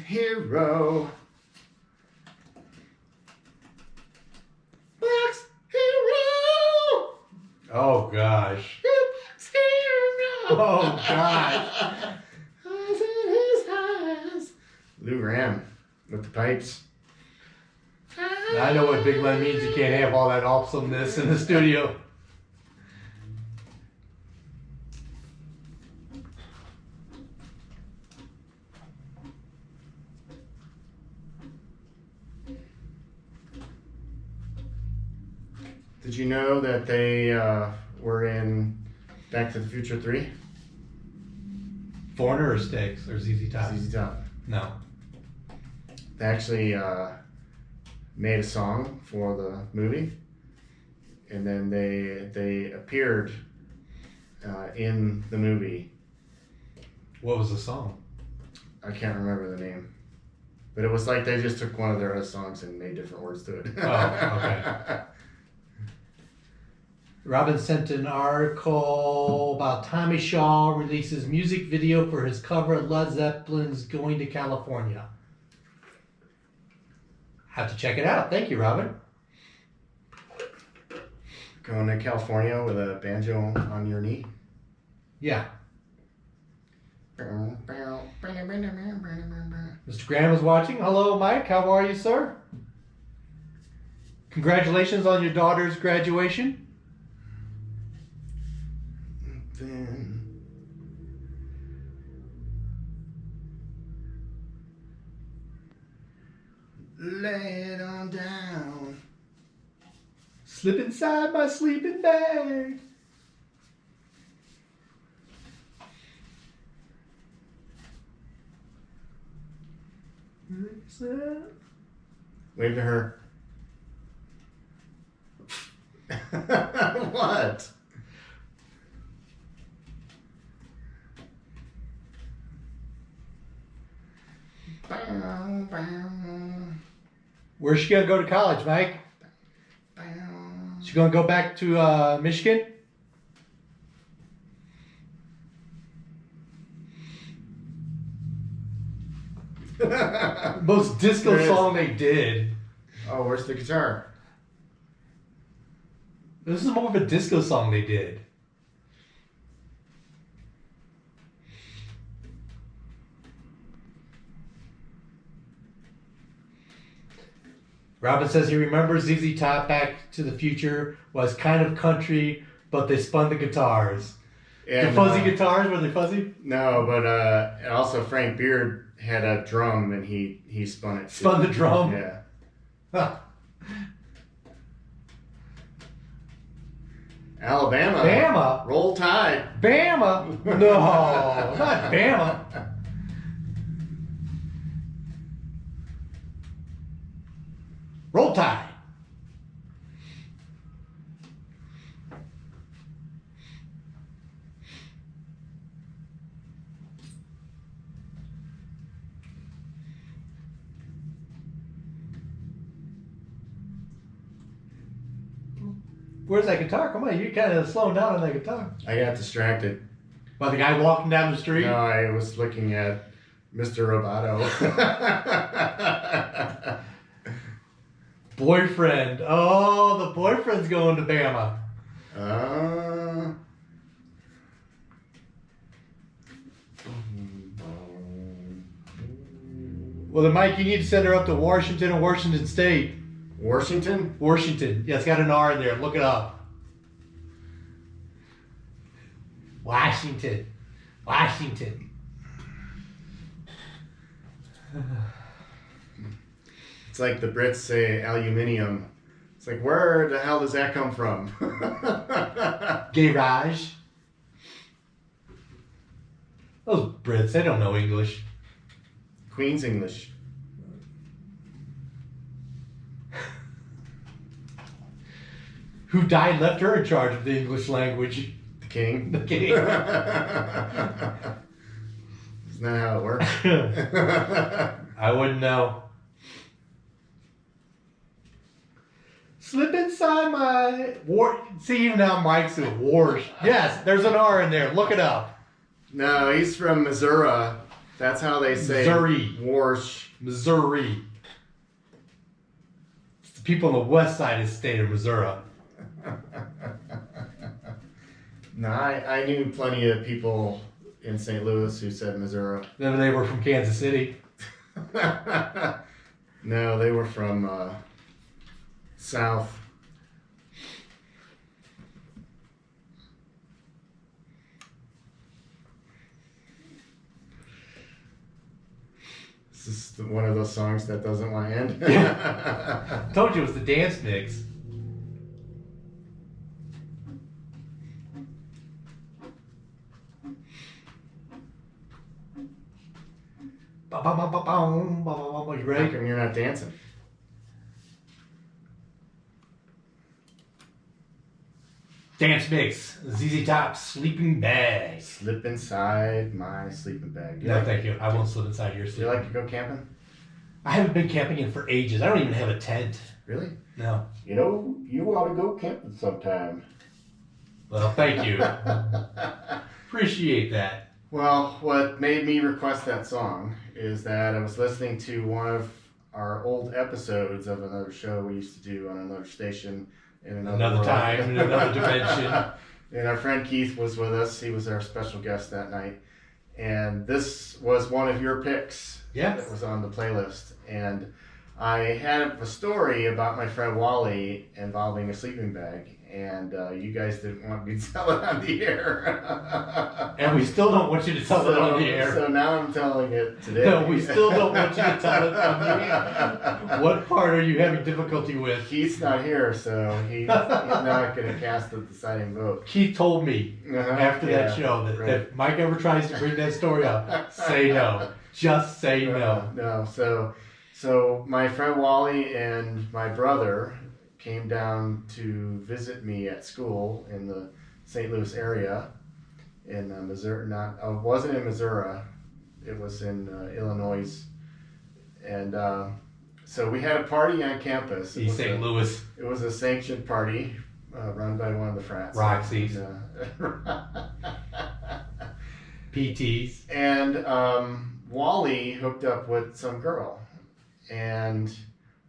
Speaker 2: Hero. Box Hero.
Speaker 1: Oh, gosh.
Speaker 2: Box Hero.
Speaker 1: Oh, gosh.
Speaker 2: Eyes in his eyes. Lou Graham with the pipes.
Speaker 1: I know what Big Len means. You can't have all that awesomeness in the studio.
Speaker 2: Did you know that they were in Back to the Future 3?
Speaker 1: Foreigner or Sticks or ZZ Top?
Speaker 2: ZZ Top.
Speaker 1: No.
Speaker 2: They actually made a song for the movie, and then they appeared in the movie.
Speaker 1: What was the song?
Speaker 2: I can't remember the name, but it was like they just took one of their other songs and made different words to it.
Speaker 1: Oh, okay. Robin sent an article about Tommy Shaw releases music video for his cover of Led Zeppelin's Going to California. Have to check it out. Thank you, Robin.
Speaker 2: Going to California with a banjo on your knee.
Speaker 1: Yeah. Mr. Graham is watching. Hello, Mike. How are you, sir? Congratulations on your daughter's graduation.
Speaker 2: Then lay it on down.
Speaker 1: Slip inside my sleeping bag.
Speaker 2: Wave to her. What?
Speaker 1: Where's she gonna go to college, Mike? She gonna go back to Michigan? Most disco
Speaker 2: There is.
Speaker 1: song they did.
Speaker 2: Oh, where's the guitar?
Speaker 1: This is more of a disco song they did. Robin says he remembers ZZ Top Back to the Future was kind of country, but they spun the guitars.
Speaker 2: And,
Speaker 1: the fuzzy guitars, were they fuzzy?
Speaker 2: No, but and also Frank Beard had a drum and he spun it too.
Speaker 1: Spun the drum?
Speaker 2: Yeah.
Speaker 1: Huh.
Speaker 2: Alabama.
Speaker 1: Bama?
Speaker 2: Roll Tide.
Speaker 1: Bama? No, not Bama. Roll Tide. Where's that guitar? Come on, you kind of slowing down on that guitar.
Speaker 2: I got distracted.
Speaker 1: By the guy walking down the street?
Speaker 2: No, I was looking at Mr. Roboto.
Speaker 1: Boyfriend. Oh, the boyfriend's going to Bama. Well, then, Mike, you need to send her up to Washington or Washington State.
Speaker 2: Washington?
Speaker 1: Washington. Yeah, it's got an R in there. Look it up. Washington. Washington.
Speaker 2: It's like the Brits say aluminium. It's like, where the hell does that come from?
Speaker 1: Garage. Those Brits, they don't know English.
Speaker 2: Queen's English.
Speaker 1: Who died and left her in charge of the English language?
Speaker 2: The king.
Speaker 1: The king.
Speaker 2: Isn't that how it works?
Speaker 1: I wouldn't know. Slip inside my war. See, even now Mike's a war. Yes, there's an R in there. Look it up.
Speaker 2: No, he's from Missouri. That's how they say
Speaker 1: Missouri.
Speaker 2: Warsh.
Speaker 1: Missouri. It's the people on the west side of the state of Missouri.
Speaker 2: No, I knew plenty of people in St. Louis who said Missouri.
Speaker 1: Then they were from Kansas City.
Speaker 2: No, they were from South. This is one of those songs that doesn't want to end.
Speaker 1: I told you it was the dance mix. You ready?
Speaker 2: How come you're not dancing?
Speaker 1: Dance mix. ZZ Top, Sleeping Bag.
Speaker 2: Slip inside my sleeping bag.
Speaker 1: No, thank you. I won't slip inside your
Speaker 2: Do you
Speaker 1: sleep.
Speaker 2: like to go camping?
Speaker 1: I haven't been camping in for ages. I don't even have a tent.
Speaker 2: Really?
Speaker 1: No.
Speaker 2: You know, you ought to go camping sometime.
Speaker 1: Well, thank you. Appreciate that.
Speaker 2: Well, what made me request that song is that I was listening to one of our old episodes of another show we used to do on another station in another world.
Speaker 1: Time, in another dimension.
Speaker 2: And our friend Keith was with us. He was our special guest that night. And this was one of your picks that was on the playlist. And I had a story about my friend Wally involving a sleeping bag. And you guys didn't want me to tell it on the air.
Speaker 1: And we still don't want you to tell it on the air.
Speaker 2: So now I'm telling it today.
Speaker 1: No, we still don't want you to tell it on the air. What part are you having difficulty with?
Speaker 2: Keith's not here, so he's not going to cast the deciding vote.
Speaker 1: Keith told me after that show that if Mike ever tries to bring that story up, say no. Just say no.
Speaker 2: No. So my friend Wally and my brother came down to visit me at school in the St. Louis area in Missouri. I wasn't in Missouri. It was in Illinois. And so we had a party on campus.
Speaker 1: In St. Louis.
Speaker 2: It was a sanctioned party run by one of the frats.
Speaker 1: Roxy's. PTs.
Speaker 2: And Wally hooked up with some girl. And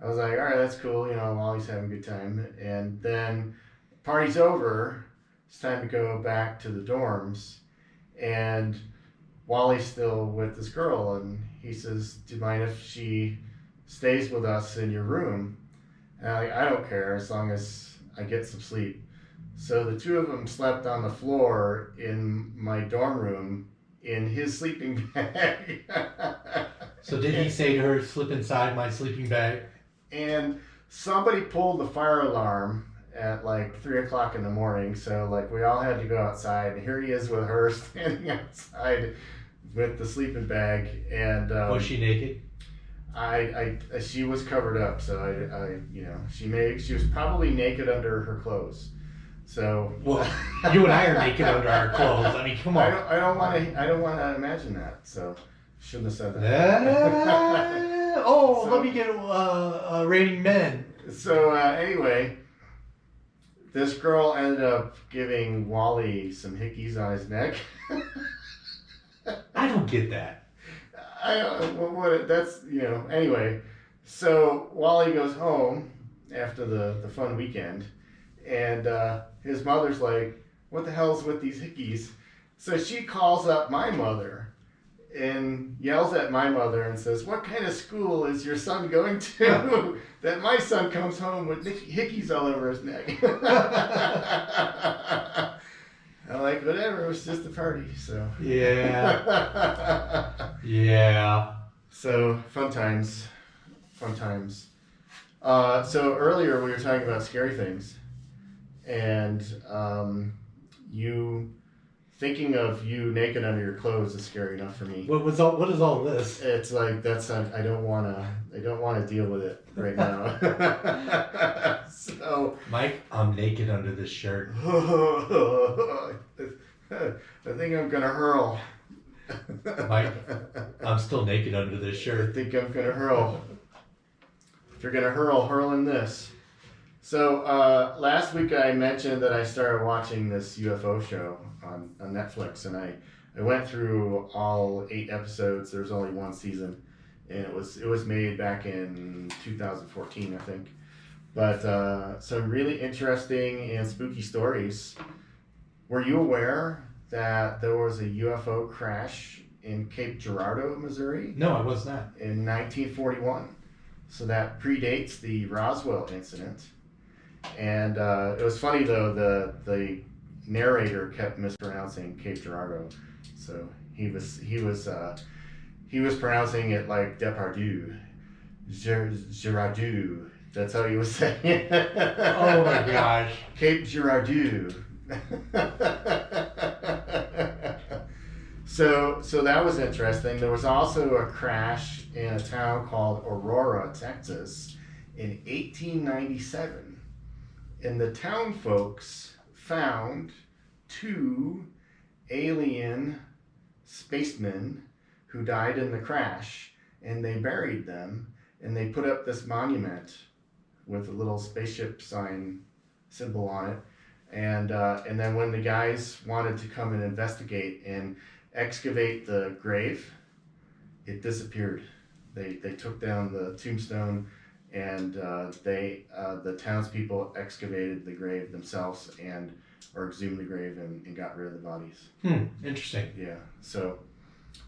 Speaker 2: I was like, all right, that's cool. You know, Wally's having a good time. And then party's over. It's time to go back to the dorms. And Wally's still with this girl. And he says, do you mind if she stays with us in your room? And I'm like, I don't care as long as I get some sleep. So the two of them slept on the floor in my dorm room in his sleeping bag.
Speaker 1: So did he say to her, slip inside my sleeping bag?
Speaker 2: And somebody pulled the fire alarm at like 3 o'clock in the morning. So like we all had to go outside, and here he is with her standing outside with the sleeping bag. And
Speaker 1: was she naked?
Speaker 2: She was covered up, so she was probably naked under her clothes. So
Speaker 1: well, you and I are naked under our clothes. I mean, come on.
Speaker 2: I don't want to imagine that. So shouldn't have said that.
Speaker 1: Let me get rating men.
Speaker 2: So anyway, this girl ended up giving Wally some hickeys on his neck.
Speaker 1: I don't get that.
Speaker 2: Anyway, so Wally goes home after the fun weekend, and his mother's like, what the hell's with these hickeys? So she calls up my mother and yells at my mother and says, what kind of school is your son going to that my son comes home with hickeys all over his neck? I'm like, whatever, it was just a party, so.
Speaker 1: Yeah. Yeah.
Speaker 2: So, fun times. So earlier we were talking about scary things, and you thinking of you naked under your clothes is scary enough for me.
Speaker 1: What is all this?
Speaker 2: It's like I don't wanna deal with it right now. So
Speaker 1: Mike, I'm naked under this shirt.
Speaker 2: I think I'm gonna hurl.
Speaker 1: Mike, I'm still naked under this
Speaker 2: I
Speaker 1: shirt.
Speaker 2: think I'm gonna hurl. If you're gonna hurl in this. So last week I mentioned that I started watching this UFO show on Netflix, and I went through all 8 episodes. There's only one season, and it was made back in 2014, I think. But some really interesting and spooky stories. Were you aware that there was a UFO crash in Cape Girardeau, Missouri?
Speaker 1: No, I was not.
Speaker 2: In 1941. So that predates the Roswell incident. And it was funny though, the narrator kept mispronouncing Cape Girardeau. So he was pronouncing it like Depardieu. Girardeau. That's how he was saying it.
Speaker 1: Oh my gosh.
Speaker 2: Cape Girardeau. So that was interesting. There was also a crash in a town called Aurora, Texas in 1897. And the town folks found 2 alien spacemen who died in the crash, and they buried them, and they put up this monument with a little spaceship sign symbol on it. And then when the guys wanted to come and investigate and excavate the grave, it disappeared. They took down the tombstone, and the townspeople excavated the grave themselves or exhumed the grave and got rid of the bodies.
Speaker 1: Interesting.
Speaker 2: Yeah. So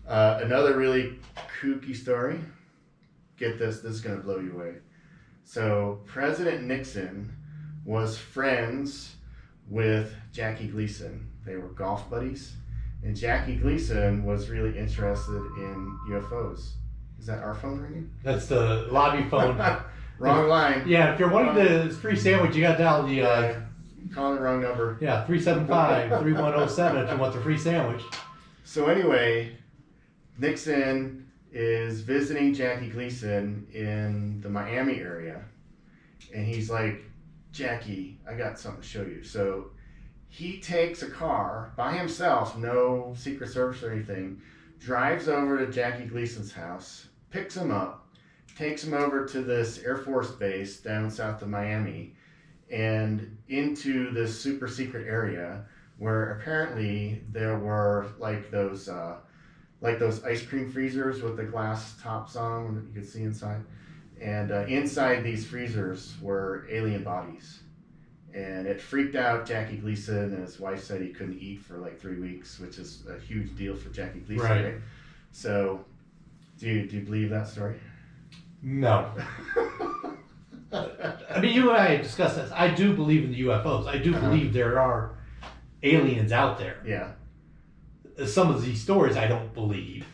Speaker 2: another really kooky story. Get this is going to blow you away. So President Nixon was friends with Jackie Gleason. They were golf buddies. And Jackie Gleason was really interested in UFOs. Is that our phone ringing?
Speaker 1: That's the lobby phone.
Speaker 2: Wrong line.
Speaker 1: Yeah, if you're wanting the free sandwich, you got to dial the...
Speaker 2: calling the wrong number.
Speaker 1: Yeah, 375-3107 if you want the free sandwich.
Speaker 2: So anyway, Nixon is visiting Jackie Gleason in the Miami area. And he's like, Jackie, I got something to show you. So he takes a car by himself, no Secret Service or anything, drives over to Jackie Gleason's house, picks him up, takes him over to this Air Force base down south of Miami, and into this super secret area where apparently there were like those ice cream freezers with the glass tops on them that you could see inside. And inside these freezers were alien bodies. And it freaked out Jackie Gleason, and his wife said he couldn't eat for like 3 weeks, which is a huge deal for Jackie Gleason, right? So, do you believe that story?
Speaker 1: No. I mean, you and I have discussed this. I do believe in the UFOs. I do believe there are aliens out there.
Speaker 2: Yeah.
Speaker 1: Some of these stories I don't believe.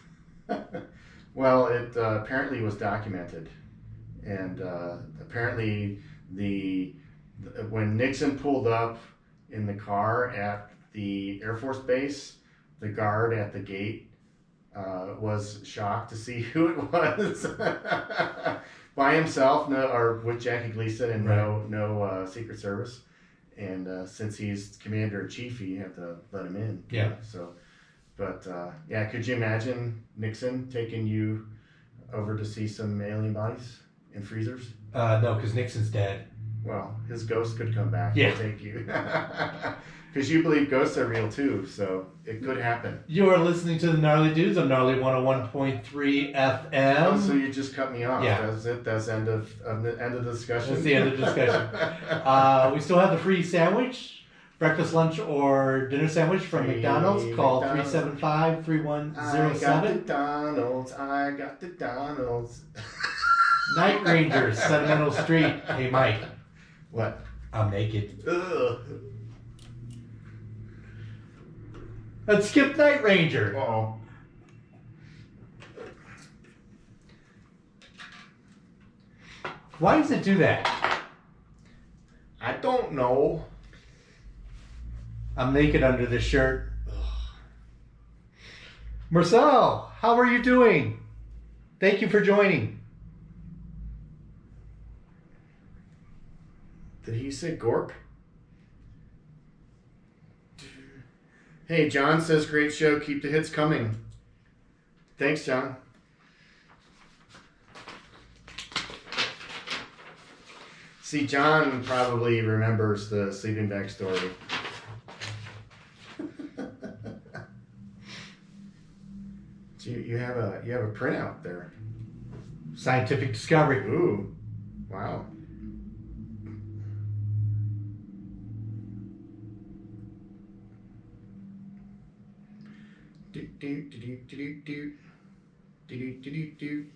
Speaker 2: Well, it apparently was documented, and apparently when Nixon pulled up in the car at the Air Force Base, the guard at the gate was shocked to see who it was. By himself, or with Jackie Gleason, and no Secret Service. And since he's commander in chief, you have to let him in.
Speaker 1: Yeah.
Speaker 2: So, but yeah, could you imagine Nixon taking you over to see some alien bodies in freezers?
Speaker 1: No, because Nixon's dead.
Speaker 2: Well, his ghost could come back
Speaker 1: Yeah.
Speaker 2: and take you. Because you believe ghosts are real too, so it could happen.
Speaker 1: You are listening to the Gnarly Dudes on Gnarly 101.3 FM.
Speaker 2: Oh, so you just cut me off.
Speaker 1: Yeah.
Speaker 2: That's it. That's the end of the discussion.
Speaker 1: That's the end of the discussion. We still have the free sandwich, breakfast, lunch, or dinner sandwich from
Speaker 2: Free
Speaker 1: McDonald's. Call
Speaker 2: McDonald's.
Speaker 1: 375-3107.
Speaker 2: I got the Donalds.
Speaker 1: Night Rangers, Sentimental Street. Hey, Mike.
Speaker 2: What?
Speaker 1: I'm naked.
Speaker 2: Ugh.
Speaker 1: Let's skip Night Ranger.
Speaker 2: Uh-oh.
Speaker 1: Why does it do that?
Speaker 2: I don't know.
Speaker 1: I'm naked under this shirt. Marcel, how are you doing? Thank you for joining.
Speaker 2: Did he say Gorp? Hey, John says, great show. Keep the hits coming. Thanks, John. See, John probably remembers the sleeping bag story. You have a printout there.
Speaker 1: Scientific discovery.
Speaker 2: Ooh, wow. Do do do do do do do do do do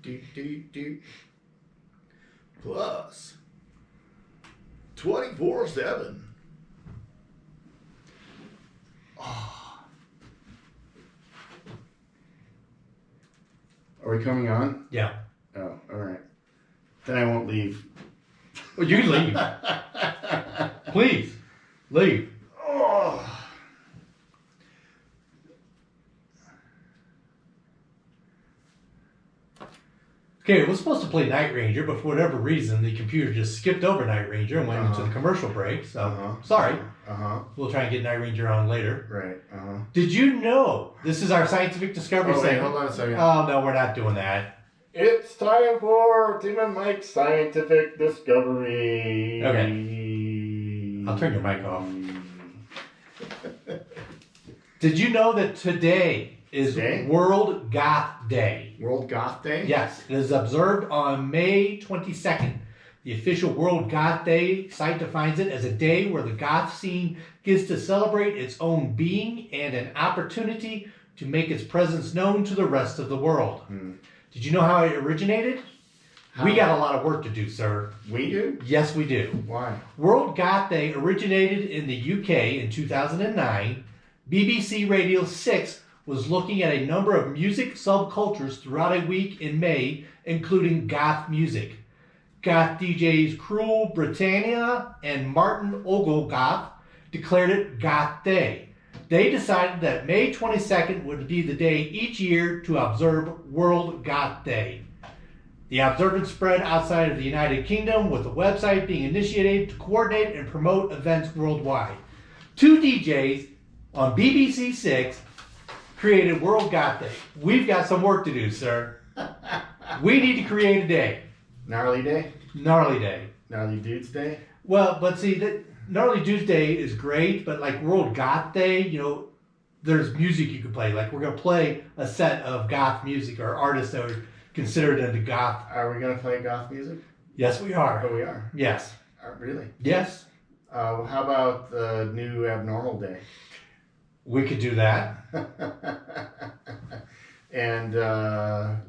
Speaker 2: do do do. Plus 24/7. Oh. Are we coming on?
Speaker 1: Yeah.
Speaker 2: Oh, all right. Then I won't leave.
Speaker 1: Well, you can leave. Please, leave.
Speaker 2: Oh.
Speaker 1: Okay, we're supposed to play Night Ranger, but for whatever reason, the computer just skipped over Night Ranger and went into the commercial break. So, sorry. We'll try and get Night Ranger on later.
Speaker 2: Right.
Speaker 1: Did you know this is our scientific discovery
Speaker 2: Oh, wait,
Speaker 1: segment?
Speaker 2: hold on a second.
Speaker 1: Oh, no, we're not doing that.
Speaker 2: It's time for Tim and Mike's Scientific Discovery.
Speaker 1: Okay. I'll turn your mic off. Did you know that today is World Goth Day?
Speaker 2: World Goth Day?
Speaker 1: Yes, it is observed on May 22nd. The official World Goth Day site defines it as a day where the goth scene gets to celebrate its own being and an opportunity to make its presence known to the rest of the world. Did you know how it originated? We got a lot of work to do, sir.
Speaker 2: We do?
Speaker 1: Yes, we do.
Speaker 2: Why?
Speaker 1: World Goth Day originated in the UK in 2009. BBC Radio 6 was looking at a number of music subcultures throughout a week in May, including goth music. Goth DJs Cruel Britannia and Martin Ogle-Goth declared it Goth Day. They decided that May 22nd would be the day each year to observe World Goth Day. The observance spread outside of the United Kingdom, with a website being initiated to coordinate and promote events worldwide. 2 DJs on BBC 6 created World Goth Day. We've got some work to do, sir. We need to create a day.
Speaker 2: Gnarly Day?
Speaker 1: Gnarly Day.
Speaker 2: Gnarly Dudes Day?
Speaker 1: Well, but see, that Gnarly Dudes Day is great, but like World Goth Day, you know, there's music you can play. Like, we're going to play a set of goth music or artists that are considered into goth.
Speaker 2: Are we going to play goth music?
Speaker 1: Yes, we are.
Speaker 2: Oh, we are?
Speaker 1: Yes.
Speaker 2: Really?
Speaker 1: Yes.
Speaker 2: How about the new Abnormal Day?
Speaker 1: We could do that.
Speaker 2: And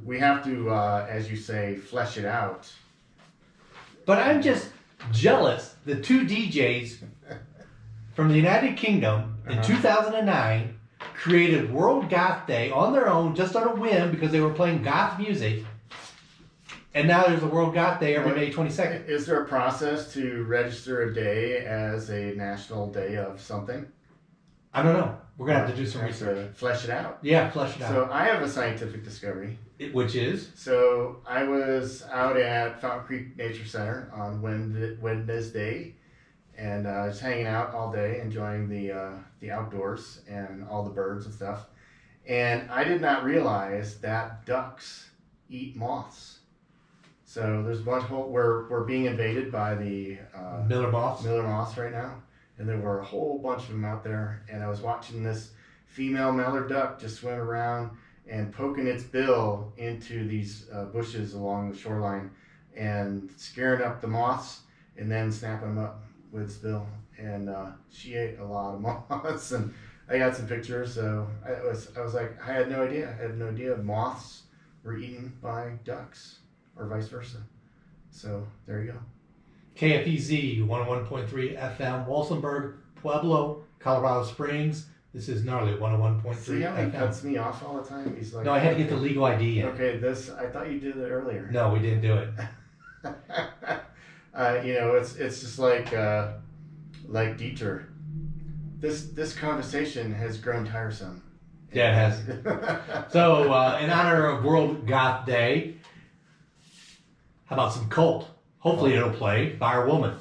Speaker 2: we have to, as you say, flesh it out.
Speaker 1: But I'm just jealous. The two DJs from the United Kingdom in 2009 created World Goth Day on their own, just on a whim, because they were playing goth music. And now there's a World Goth Day every May 22nd.
Speaker 2: Is there a process to register a day as a national day of something?
Speaker 1: I don't know. We're going to have to do some research.
Speaker 2: Flesh it out.
Speaker 1: Yeah, flesh it out.
Speaker 2: So I have a scientific discovery.
Speaker 1: Which is?
Speaker 2: So I was out at Fountain Creek Nature Center on Wednesday, and I was hanging out all day, enjoying the outdoors and all the birds and stuff. And I did not realize that ducks eat moths. So there's a bunch of we're being invaded by the
Speaker 1: Miller moths
Speaker 2: right now, and there were a whole bunch of them out there. And I was watching this female mallard duck just swim around and poking its bill into these bushes along the shoreline, and scaring up the moths, and then snapping them up with its bill. And she ate a lot of moths, and I got some pictures. So I was like, I had no idea. I had no idea moths were eaten by ducks, or vice versa. So there you go.
Speaker 1: KFEZ 101.3 FM, Walsenburg, Pueblo, Colorado Springs. This is Gnarly 101.3
Speaker 2: See how he
Speaker 1: FM.
Speaker 2: cuts me off all the time? He's like,
Speaker 1: No, I had to get the legal ID in.
Speaker 2: Okay, I thought you did it earlier.
Speaker 1: No, we didn't do it.
Speaker 2: It's just like Dieter. This conversation has grown tiresome.
Speaker 1: Yeah, it has. So, in honor of World Goth Day, how about some Cult? Hopefully it'll play Fire Woman.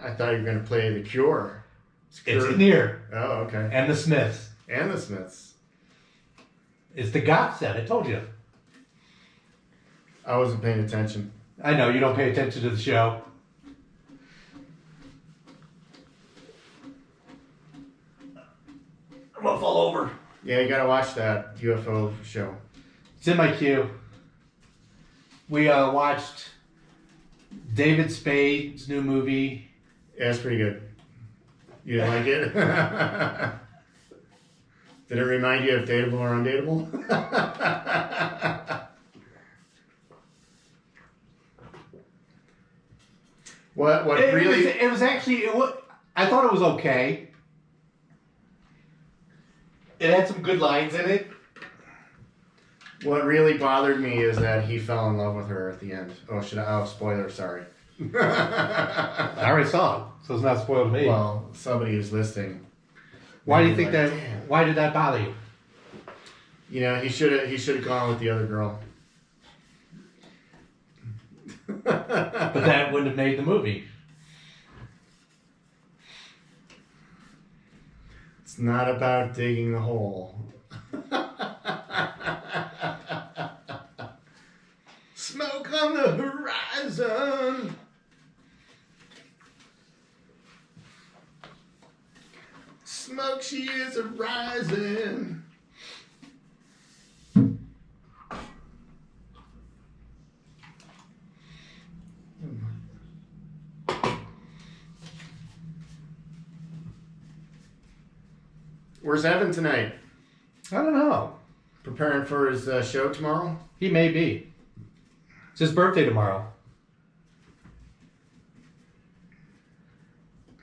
Speaker 2: I thought you were going to play The Cure.
Speaker 1: It's in here.
Speaker 2: Oh, okay.
Speaker 1: And the Smiths.
Speaker 2: And the Smiths.
Speaker 1: It's the Goth set, I told you.
Speaker 2: I wasn't paying attention.
Speaker 1: I know, you don't pay attention to the show. I'm gonna fall over.
Speaker 2: Yeah, you gotta watch that UFO show.
Speaker 1: It's in my queue. We watched David Spade's new movie.
Speaker 2: Yeah, it's pretty good. You didn't like it? Did it remind you of Dateable or Undateable?
Speaker 1: It was actually, I thought it was okay. It had some good lines in it.
Speaker 2: What really bothered me is that he fell in love with her at the end. Oh, spoiler, sorry.
Speaker 1: I already saw it, so it's not spoiled to me.
Speaker 2: Well, somebody who's listening.
Speaker 1: Why do you think that? Damn. Why did that bother you?
Speaker 2: You know, he should have gone with the other girl.
Speaker 1: But that wouldn't have made the movie.
Speaker 2: It's not about digging the hole. Smoke on the horizon. Smoke, she is a-rising. Where's Evan tonight?
Speaker 1: I don't know.
Speaker 2: Preparing for his show tomorrow?
Speaker 1: He may be. It's his birthday tomorrow.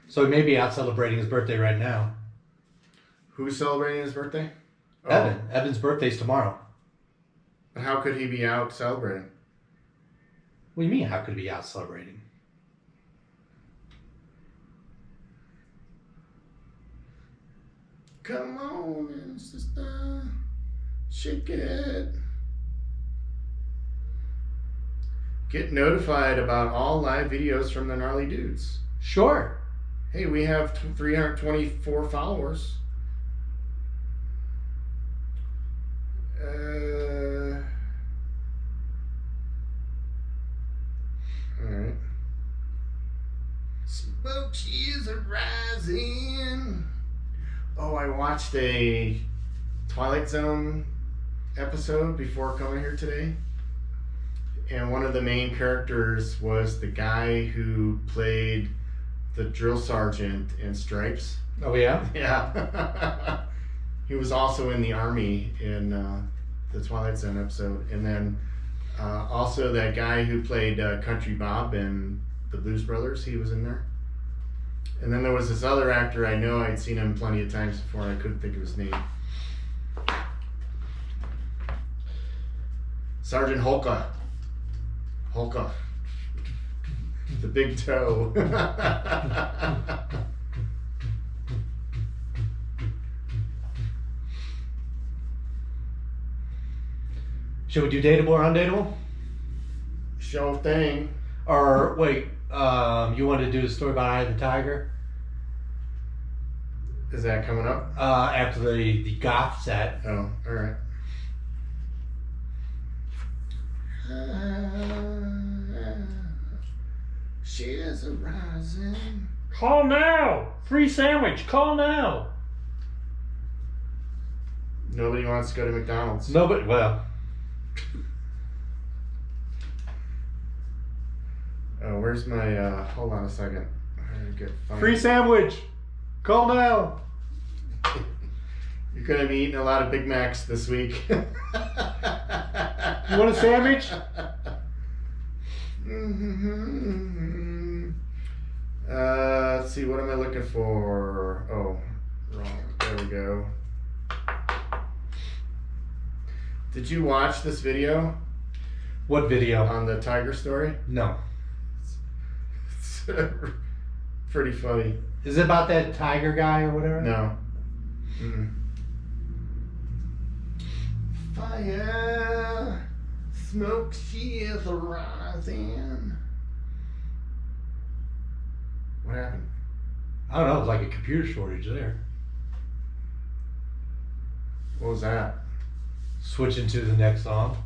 Speaker 1: So he may be out celebrating his birthday right now.
Speaker 2: Who's celebrating his birthday?
Speaker 1: Evan. Oh. Evan's birthday's tomorrow.
Speaker 2: How could he be out celebrating?
Speaker 1: What do you mean, how could he be out celebrating?
Speaker 2: Come on, sister. Shake it. Get notified about all live videos from the Gnarly Dudes.
Speaker 1: Sure.
Speaker 2: Hey, we have 324 followers. Alright. Smoke, she is a-rising. Oh, I watched a Twilight Zone episode before coming here today. And one of the main characters was the guy who played the drill sergeant in Stripes.
Speaker 1: Oh, yeah?
Speaker 2: Yeah. He was also in the army in the Twilight Zone episode, and then also that guy who played Country Bob in the Blues Brothers, he was in there. And then there was this other actor I know, I'd seen him plenty of times before, and I couldn't think of his name. Sergeant Holka. Holka. The big toe.
Speaker 3: Should we do Dateable or Undateable?
Speaker 2: Show thing.
Speaker 3: Or wait, you want to do a story about Eye of the Tiger?
Speaker 2: Is that coming up?
Speaker 3: After the Goth set.
Speaker 2: Oh, all right. She is rising.
Speaker 3: Call now! Free sandwich, call now!
Speaker 2: Nobody wants to go to McDonald's.
Speaker 3: Nobody, well.
Speaker 2: Oh, where's my, hold on a second. I gotta get
Speaker 3: Free sandwich, call now!
Speaker 2: You're gonna be eating a lot of Big Macs this week.
Speaker 3: You want a sandwich?
Speaker 2: Let's see, what am I looking for? Oh, wrong. There we go. Did you watch this video
Speaker 3: What video?
Speaker 2: on the tiger story?
Speaker 3: No.
Speaker 2: It's pretty funny.
Speaker 3: Is it about that tiger guy or whatever?
Speaker 2: No. Mm-mm. Fire, smoke, she is rising. What happened?
Speaker 3: I don't know, it was like a computer shortage there.
Speaker 2: What was that?
Speaker 3: Switching to the next song.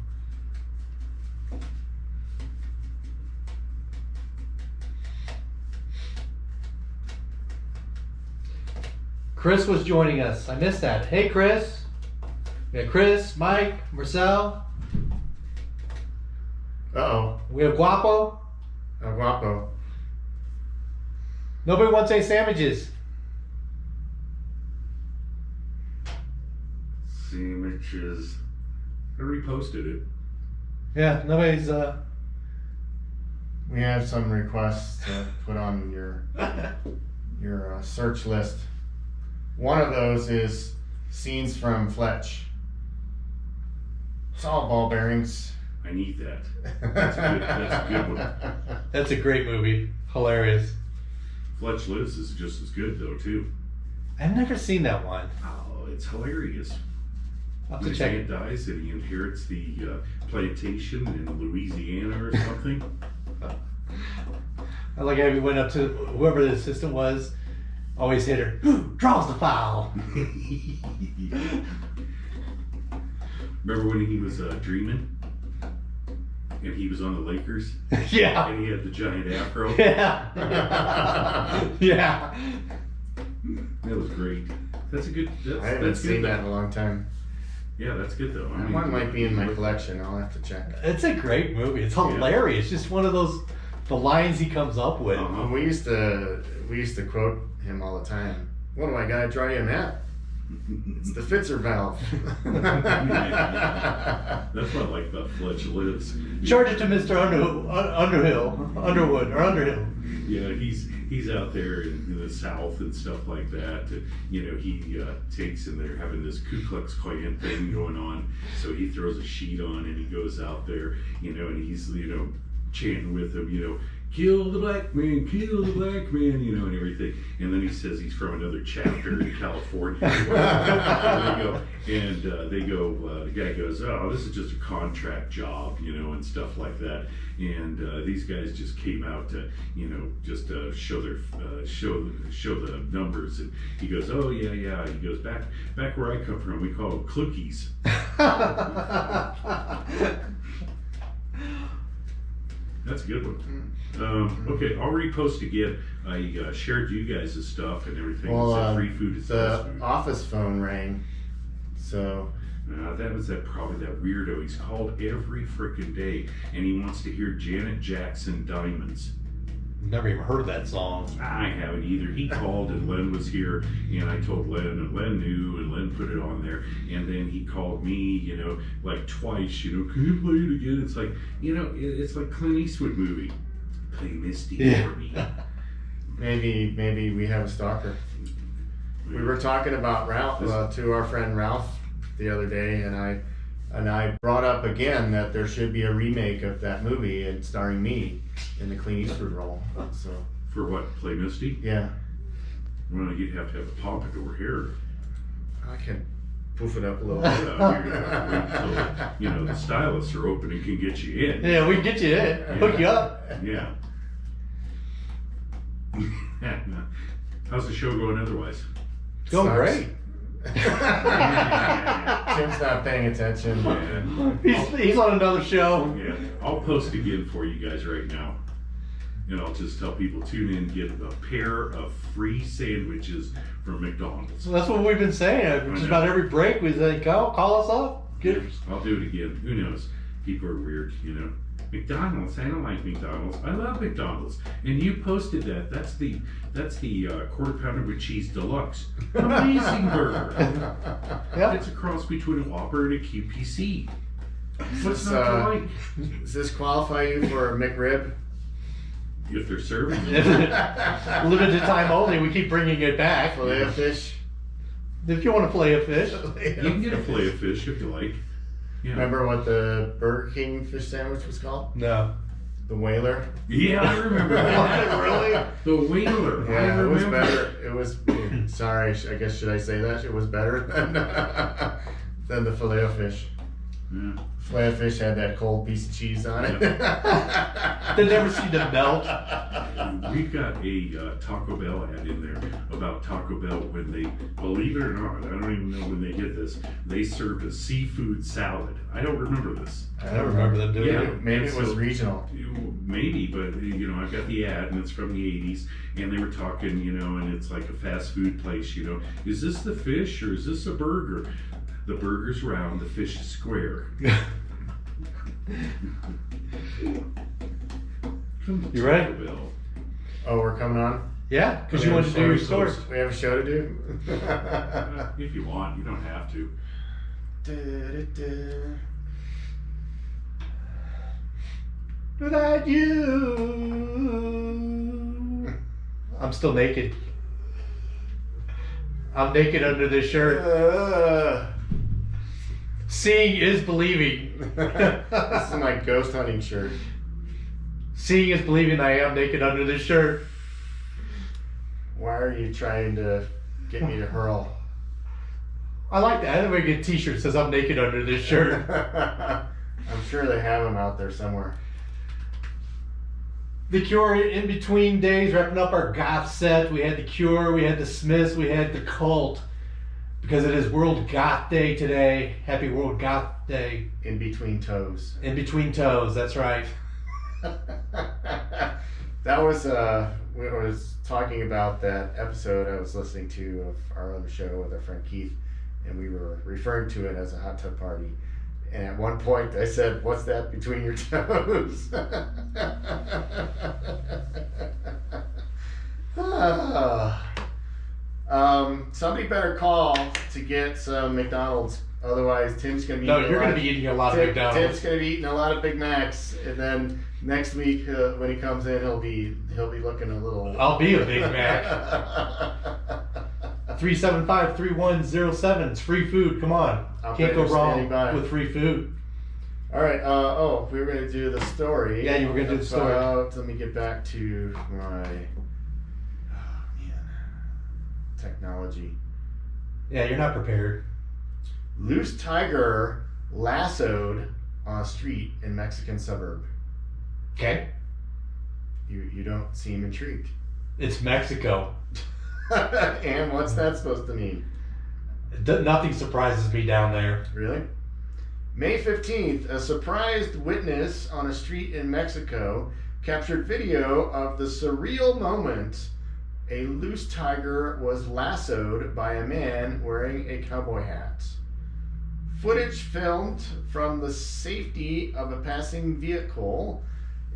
Speaker 3: Chris was joining us. I missed that. Hey, Chris. We have Chris, Mike, Marcel.
Speaker 2: Uh-oh.
Speaker 3: We have Guapo.
Speaker 2: Guapo.
Speaker 3: Nobody wants any sandwiches.
Speaker 4: Sandwiches. I reposted it.
Speaker 3: Yeah, nobody's
Speaker 2: We have some requests to put on your search list. One of those is scenes from Fletch. It's all ball bearings.
Speaker 4: I need that. That's a good one.
Speaker 3: That's a great movie. Hilarious.
Speaker 4: Fletch Lives is just as good though too.
Speaker 3: I've never seen that one.
Speaker 4: Oh, it's hilarious.
Speaker 3: I'll have to
Speaker 4: His
Speaker 3: check
Speaker 4: aunt
Speaker 3: it.
Speaker 4: dies and he inherits the plantation in Louisiana or something.
Speaker 3: I like how he went up to whoever the assistant was, always hit her. Who draws the foul?
Speaker 4: Remember when he was dreaming? And he was on the Lakers?
Speaker 3: Yeah.
Speaker 4: And he had the giant afro?
Speaker 3: Yeah. Yeah.
Speaker 4: That was great. That's a good.
Speaker 2: I haven't
Speaker 4: That's
Speaker 2: seen
Speaker 4: good.
Speaker 2: that in a long time.
Speaker 4: Yeah, that's good though.
Speaker 2: That one might be in my collection. I'll have to check.
Speaker 3: It's a great movie. It's hilarious. Just one of those, the lines he comes up with.
Speaker 4: Uh-huh.
Speaker 2: We used to quote him all the time. What do I gotta draw you a map? It's the Fitzer valve.
Speaker 4: That's what I like about Fletch Lives.
Speaker 3: Charge it to Mr. Underwood.
Speaker 4: Yeah, he's out there in the South and stuff like that. You know, he takes and they're having this Ku Klux Klan thing going on. So he throws a sheet on and he goes out there, you know, and he's, you know, chanting with them, you know, kill the black man, you know, and everything. And then he says he's from another chapter in California. The guy goes, oh, this is just a contract job, you know, and stuff like that. And these guys just came out to, you know, just show their show the numbers. And he goes, oh yeah. He goes, back where I come from, we call them cookies. That's a good one. Okay, I'll repost again. I shared you guys' stuff and everything.
Speaker 2: Well,
Speaker 4: It said free food is
Speaker 2: the
Speaker 4: best food.
Speaker 2: office phone rang, so
Speaker 4: That was probably that weirdo. He's called every frickin' day, and he wants to hear Janet Jackson Diamonds.
Speaker 3: Never even heard that song.
Speaker 4: I haven't either. He called and Len was here, and I told Len, and Len knew, and Len put it on there. And then he called me, like twice, can you play it again? It's like, it's like Clint Eastwood movie. Play Misty for me.
Speaker 2: Maybe we have a stalker. We were talking about Ralph to our friend Ralph the other day, and I brought up again that there should be a remake of that movie and starring me in the Clint Eastwood role. So
Speaker 4: For what? Play Misty?
Speaker 2: yeah,
Speaker 4: Well, you'd have to have a pompadour hair.
Speaker 2: I can poof it up a little bit.
Speaker 4: You're gonna have to wait until, the stylists are open and can get you in.
Speaker 3: Yeah, we can get you in. Hook you up.
Speaker 4: Yeah. How's the show going otherwise?
Speaker 3: It's going
Speaker 2: Sucks.
Speaker 3: great.
Speaker 2: Tim's not paying attention.
Speaker 4: Yeah.
Speaker 3: He's on another show.
Speaker 4: Yeah. I'll post again for you guys right now. And I'll just tell people, tune in, get a pair of free sandwiches from McDonald's.
Speaker 3: So that's what we've been saying. Just about every break we say, call us up. Get
Speaker 4: I'll do it again. Who knows? People are weird, McDonald's. I don't like McDonald's. I love McDonald's. And you posted that. That's the quarter pounder with cheese deluxe. Amazing burger.
Speaker 3: Yeah.
Speaker 4: It's a cross between a Whopper and a QPC. What's
Speaker 2: This,
Speaker 4: not to like?
Speaker 2: Does this qualify you for a McRib?
Speaker 4: If they're serving them.
Speaker 3: Limited time only. We keep bringing it back.
Speaker 2: Filet of fish?
Speaker 3: If you want to play a fish.
Speaker 4: You can get a fillet of fish if you like. Yeah.
Speaker 2: Remember what the Burger King fish sandwich was called?
Speaker 3: No.
Speaker 2: The Whaler?
Speaker 4: Yeah, I remember that.
Speaker 3: Really?
Speaker 4: The Whaler. I
Speaker 2: Yeah, it was
Speaker 4: remember.
Speaker 2: better. It was, sorry, I guess should I say that? It was better than the filet of fish.
Speaker 4: Yeah.
Speaker 2: Filet of fish had that cold piece of cheese on it.
Speaker 3: They never see the melt.
Speaker 4: We've got a Taco Bell ad in there about Taco Bell when they, believe it or not, I don't even know when they did this, they served a seafood salad. I don't remember this.
Speaker 3: I don't remember them doing
Speaker 4: Yeah.
Speaker 3: it.
Speaker 2: Maybe it was regional.
Speaker 4: Maybe, but I've got the ad and it's from the 80s and they were talking, and it's like a fast food place, is this the fish or is this a burger? The burger's round, the fish is square.
Speaker 3: You ready?
Speaker 4: Taco Bell.
Speaker 2: Oh, we're coming on?
Speaker 3: Yeah, because you want to do your story.
Speaker 2: We have a show to do?
Speaker 4: If you want, you don't have to.
Speaker 3: Without you, I'm still naked. I'm naked under this shirt. Seeing is believing.
Speaker 2: This is my ghost hunting shirt.
Speaker 3: Seeing is believing. I am naked under this shirt.
Speaker 2: Why are you trying to get me to hurl?
Speaker 3: I like that. I'm gonna get a t-shirt that says I'm naked under this shirt.
Speaker 2: I'm sure they have them out there somewhere.
Speaker 3: The Cure in between days, wrapping up our Goth set. We had The Cure, we had The Smiths, we had The Cult. Because it is World Goth Day today. Happy World Goth Day.
Speaker 2: In between toes.
Speaker 3: In between toes, that's right.
Speaker 2: That was, we was talking about that episode I was listening to of our other show with our friend Keith, and we were referring to it as a hot tub party. And at one point I said, "What's that between your toes?" Somebody better call to get some McDonald's. Otherwise, Tim's gonna be.
Speaker 3: No, you're going to be eating a lot of
Speaker 2: Tim's
Speaker 3: McDonald's.
Speaker 2: gonna be eating a lot of Big Macs, and then next week when he comes in, he'll be looking a little.
Speaker 3: I'll be a Big Mac. 375-3107. It's free food. Come on. Can't go
Speaker 2: Operators
Speaker 3: wrong
Speaker 2: standing by.
Speaker 3: with free food.
Speaker 2: All right. We were going to do the story.
Speaker 3: Yeah, you were gonna do the story.
Speaker 2: Let me get back to my technology.
Speaker 3: Yeah, you're not prepared.
Speaker 2: Loose tiger lassoed on a street in Mexican suburb.
Speaker 3: Okay.
Speaker 2: You don't seem intrigued.
Speaker 3: It's Mexico.
Speaker 2: And what's that supposed to mean?
Speaker 3: Nothing surprises me down there.
Speaker 2: Really? May 15th, a surprised witness on a street in Mexico captured video of the surreal moment a loose tiger was lassoed by a man wearing a cowboy hat. Footage filmed from the safety of a passing vehicle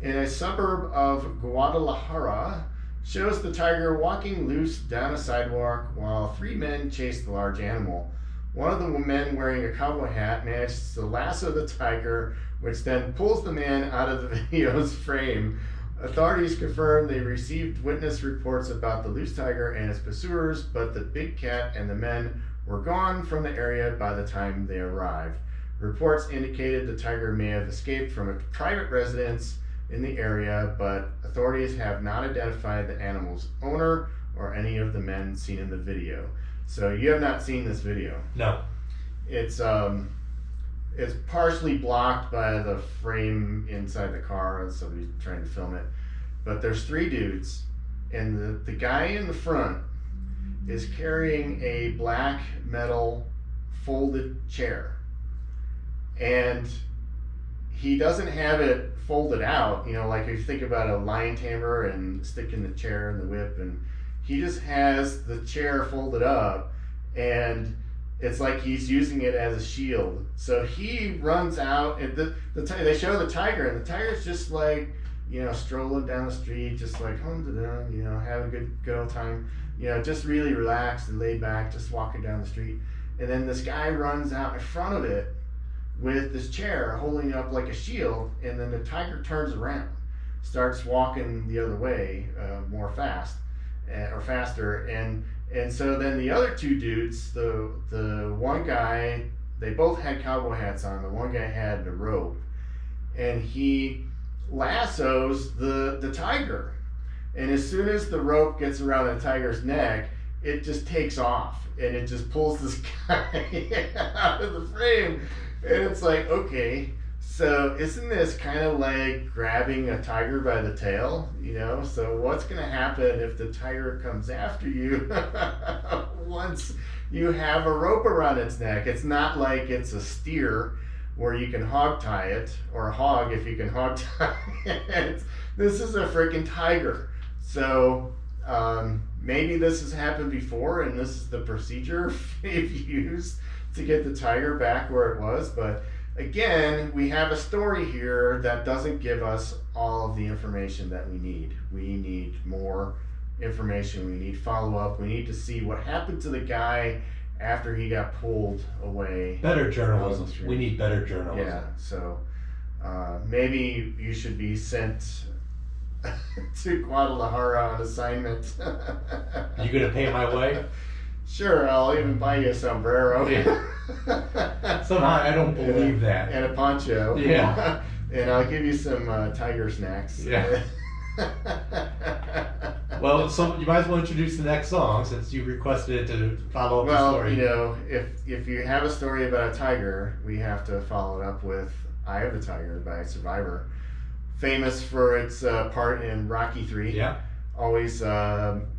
Speaker 2: in a suburb of Guadalajara shows the tiger walking loose down a sidewalk while 3 men chase the large animal. One of the men wearing a cowboy hat manages to lasso the tiger, which then pulls the man out of the video's frame. Authorities confirm they received witness reports about the loose tiger and its pursuers, but the big cat and the men were gone from the area by the time they arrived. Reports indicated the tiger may have escaped from a private residence in the area, but authorities have not identified the animal's owner or any of the men seen in the video. So you have not seen this video.
Speaker 3: No.
Speaker 2: It's partially blocked by the frame inside the car, and somebody's trying to film it. But there's 3 dudes, and the guy in the front is carrying a black metal folded chair. And he doesn't have it folded out, like if you think about a lion tamer and sticking the chair in the whip, and he just has the chair folded up, and it's like he's using it as a shield. So he runs out, and they show the tiger, and the tiger's just like, strolling down the street, just like, having a good old time, just really relaxed and laid back, just walking down the street. And then this guy runs out in front of it with this chair holding it up like a shield, and then the tiger turns around, starts walking the other way, faster, and so then the other 2 dudes, the one guy, they both had cowboy hats on. The one guy had a rope, and he lassos the tiger, and as soon as the rope gets around the tiger's neck, it just takes off, and it just pulls this guy out of the frame. And it's like, okay, so isn't this kind of like grabbing a tiger by the tail, So what's going to happen if the tiger comes after you once you have a rope around its neck? It's not like it's a steer where you can hog tie it, or a hog if you can hog tie it. This is a freaking tiger. So maybe this has happened before, and this is the procedure they've used to get the tiger back where it was. But again, we have a story here that doesn't give us all of the information that we need. We need more information. We need follow-up. We need to see what happened to the guy after he got pulled away.
Speaker 3: Better journalism. We need better journalism.
Speaker 2: Yeah, so maybe you should be sent to Guadalajara on assignment.
Speaker 3: You gonna pay my way?
Speaker 2: Sure, I'll even buy you a sombrero.
Speaker 3: Somehow I don't believe that.
Speaker 2: And a poncho.
Speaker 3: Yeah.
Speaker 2: And I'll give you some tiger snacks.
Speaker 3: Yeah. Well, so you might as well introduce the next song, since you requested it to follow up the story.
Speaker 2: If you have a story about a tiger, we have to follow it up with "Eye of the Tiger" by Survivor, famous for its part in Rocky 3.
Speaker 3: Yeah.
Speaker 2: Always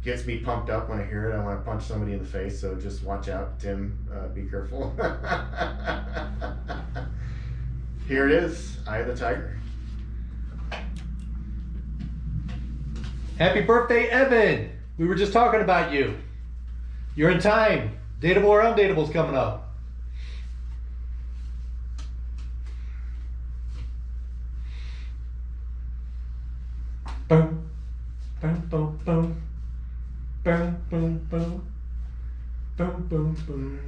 Speaker 2: gets me pumped up when I hear it. I want to punch somebody in the face, so just watch out, Tim. Be careful. Here it is, "Eye of the Tiger."
Speaker 3: Happy birthday, Evan! We were just talking about you. You're in time. Dateable or Undateable's coming up. Boom. Boom, boom, boom. Boom, boom, boom. Boom, boom, boom.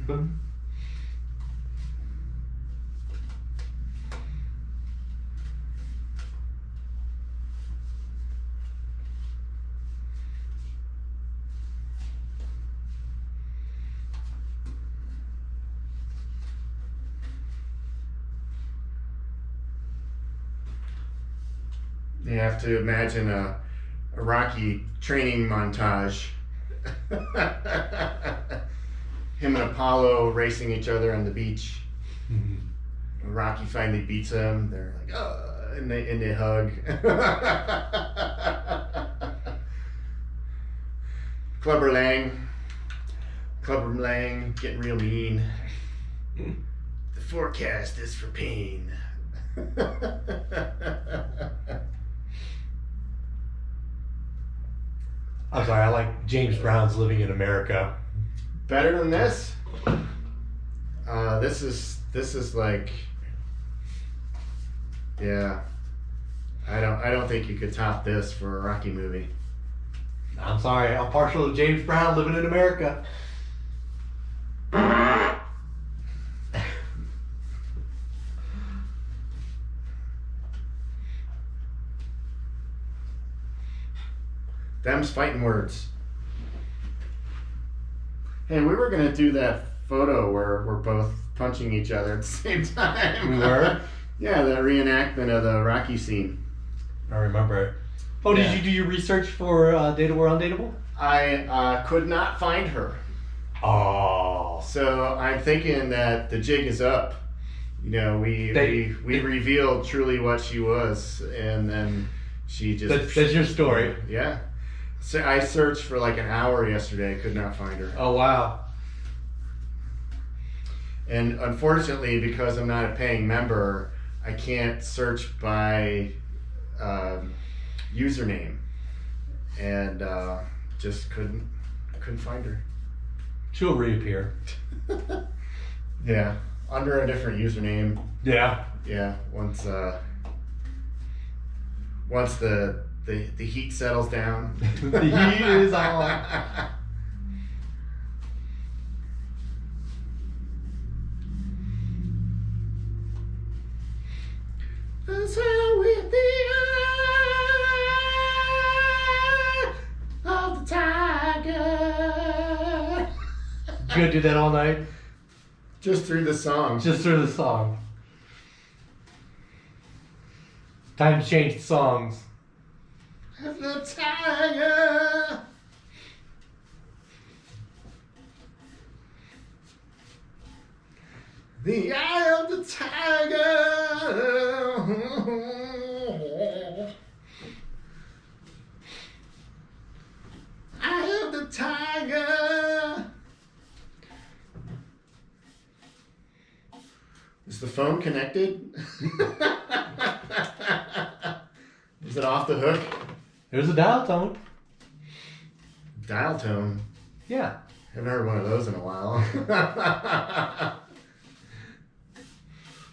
Speaker 3: Boom.
Speaker 2: You have to imagine a Rocky training montage. Him and Apollo racing each other on the beach. Mm-hmm. Rocky finally beats him. They're like, oh, and they hug. Clubber Lang getting real mean. The forecast is for pain.
Speaker 3: I'm sorry, I like James Brown's Living in America.
Speaker 2: Better than this? This is like Yeah. I don't think you could top this for a Rocky movie.
Speaker 3: I'm sorry, I'm partial to James Brown living in America.
Speaker 2: Them's fighting words. Hey, we were gonna do that photo where we're both punching each other at the same time.
Speaker 3: We were?
Speaker 2: Yeah, the reenactment of the Rocky scene.
Speaker 3: I remember it. Oh,
Speaker 2: Yeah.
Speaker 3: did you do your research for Dateable or Undateable?
Speaker 2: I could not find her.
Speaker 3: Oh.
Speaker 2: So I'm thinking that the jig is up. You know, we revealed truly what she was, and then she just...
Speaker 3: That's your story.
Speaker 2: Yeah. So I searched for like an hour yesterday. I could not find her.
Speaker 3: Oh, wow.
Speaker 2: And unfortunately, because I'm not a paying member, I can't search by username, and just couldn't find her.
Speaker 3: She'll reappear.
Speaker 2: Yeah, under a different username.
Speaker 3: Yeah.
Speaker 2: Yeah, once the heat settles down.
Speaker 3: The heat is on.
Speaker 2: That's how with the eye of the tiger.
Speaker 3: You gonna do that all night?
Speaker 2: Just through the song.
Speaker 3: Just through the song. Time to change the songs.
Speaker 2: Of the tiger. The eye of the tiger. Eye of the tiger. Is the phone connected? Is it off the hook?
Speaker 3: There's a dial tone.
Speaker 2: Dial tone.
Speaker 3: Yeah.
Speaker 2: Haven't heard one of those in a while.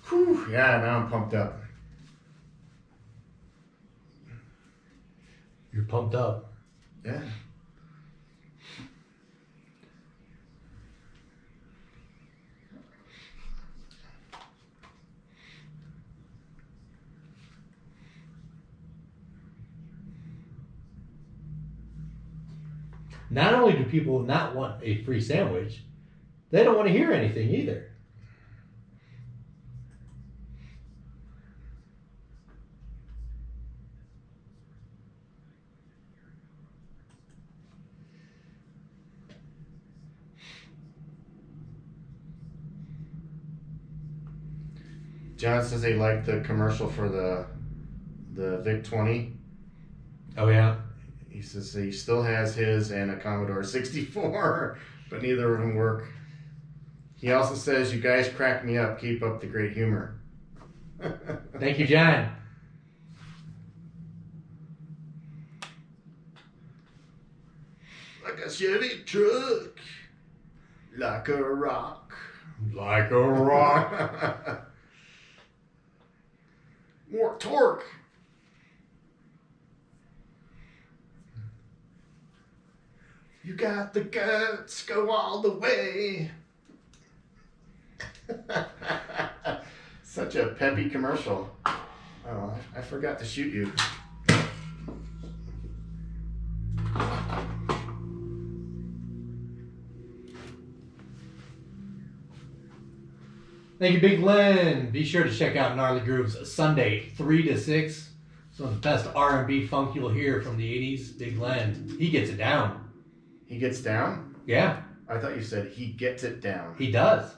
Speaker 2: Whew, yeah, now I'm pumped up.
Speaker 3: You're pumped up.
Speaker 2: Yeah.
Speaker 3: Not only do people not want a free sandwich, they don't want to hear anything either.
Speaker 2: John says he liked the commercial for the VIC 20.
Speaker 3: Oh, yeah?
Speaker 2: He says he still has his and a Commodore 64, but neither of them work. He also says, "You guys crack me up. Keep up the great humor."
Speaker 3: Thank you, John.
Speaker 2: Like a Chevy truck. Like a rock.
Speaker 3: Like a rock.
Speaker 2: More torque. You got the guts, go all the way. Such a peppy commercial. Oh, I forgot to shoot you.
Speaker 3: Thank you, Big Len. Be sure to check out Gnarly Grooves Sunday, 3 to 6. Some of the best R&B funk you'll hear from the 80s. Big Len. He gets it down.
Speaker 2: He gets down?
Speaker 3: Yeah,
Speaker 2: I thought you said he gets it down.
Speaker 3: he does.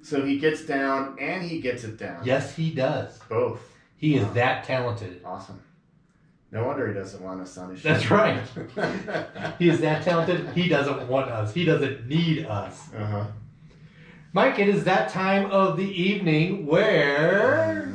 Speaker 2: So he gets down and he gets it down.
Speaker 3: Yes, he does.
Speaker 2: Both.
Speaker 3: He is that talented.
Speaker 2: Awesome. No wonder he doesn't want us on his show.
Speaker 3: That's right. He is that talented. He doesn't want us. He doesn't need us.
Speaker 2: Uh-huh.
Speaker 3: Mike, it is that time of the evening where...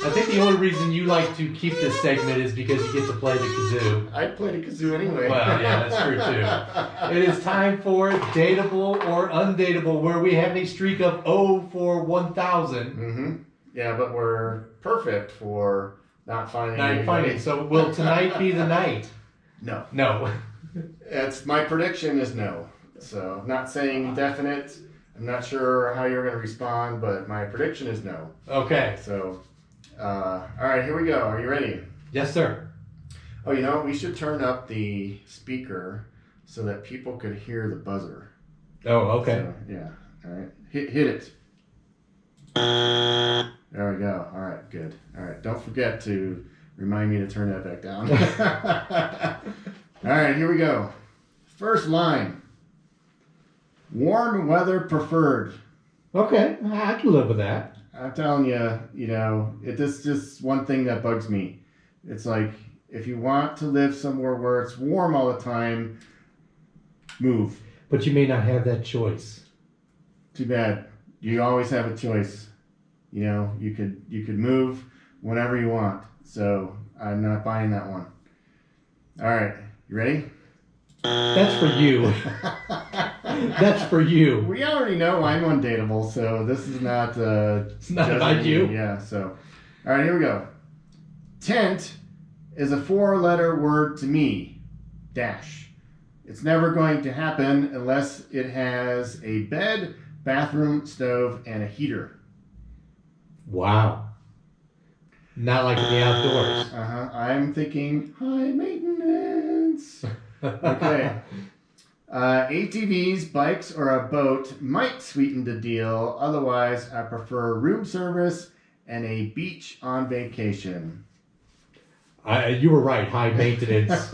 Speaker 3: I think the only reason you like to keep this segment is because you get to play the kazoo.
Speaker 2: I'd play the kazoo anyway.
Speaker 3: Well, yeah, that's true too. It is time for Dateable or Undateable, where we have a streak of 0 for 1,000.
Speaker 2: Mm-hmm. Yeah, but we're perfect for not finding anybody.
Speaker 3: So will tonight be the night?
Speaker 2: No.
Speaker 3: No.
Speaker 2: My prediction is no. So I'm not saying definite. I'm not sure how you're going to respond, but my prediction is no.
Speaker 3: Okay.
Speaker 2: So, all right, here we go. Are you ready?
Speaker 3: Yes, sir.
Speaker 2: Oh, you know what? We should turn up the speaker so that people could hear the buzzer.
Speaker 3: Oh, okay.
Speaker 2: So, yeah. All right. Hit it. There we go. All right, good. All right. Don't forget to remind me to turn that back down. All right, here we go. First line. Warm weather preferred.
Speaker 3: Okay, I can live with that.
Speaker 2: I'm telling you, it's just one thing that bugs me. It's like, if you want to live somewhere where it's warm all the time, move.
Speaker 3: But you may not have that choice.
Speaker 2: Too bad. You always have a choice. You could move whenever you want. So I'm not buying that one. All right, you ready?
Speaker 3: That's for you. That's for you.
Speaker 2: We already know I'm undateable, so this is not.
Speaker 3: It's not about you.
Speaker 2: Yeah. So, all right, here we go. Tent is a 4-letter word to me. Dash. It's never going to happen unless it has a bed, bathroom, stove, and a heater.
Speaker 3: Wow. Not like in the outdoors.
Speaker 2: I'm thinking high maintenance. Okay. ATVs, bikes, or a boat might sweeten the deal. Otherwise, I prefer room service and a beach on vacation.
Speaker 3: You were right. High maintenance.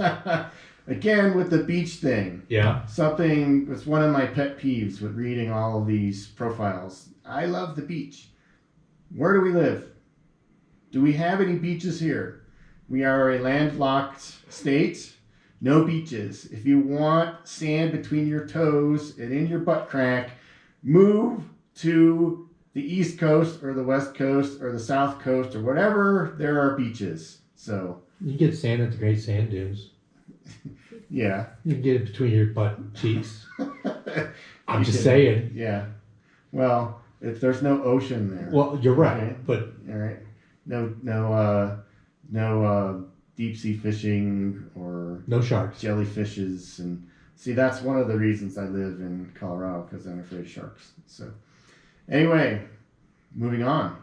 Speaker 2: Again, with the beach thing.
Speaker 3: Yeah.
Speaker 2: It's one of my pet peeves with reading all of these profiles. I love the beach. Where do we live? Do we have any beaches here? We are a landlocked state. No beaches. If you want sand between your toes and in your butt crack, move to the East Coast or the West Coast or the South Coast or whatever there are beaches. So
Speaker 3: you can get sand at the Great Sand Dunes.
Speaker 2: Yeah.
Speaker 3: You can get it between your butt cheeks. I'm just saying.
Speaker 2: Yeah. Well, if there's no ocean there.
Speaker 3: Well, you're right,
Speaker 2: okay.
Speaker 3: but
Speaker 2: all right. No deep sea fishing or
Speaker 3: no sharks,
Speaker 2: jellyfishes, and see, that's one of the reasons I live in Colorado, because I'm afraid of sharks. So anyway, moving on.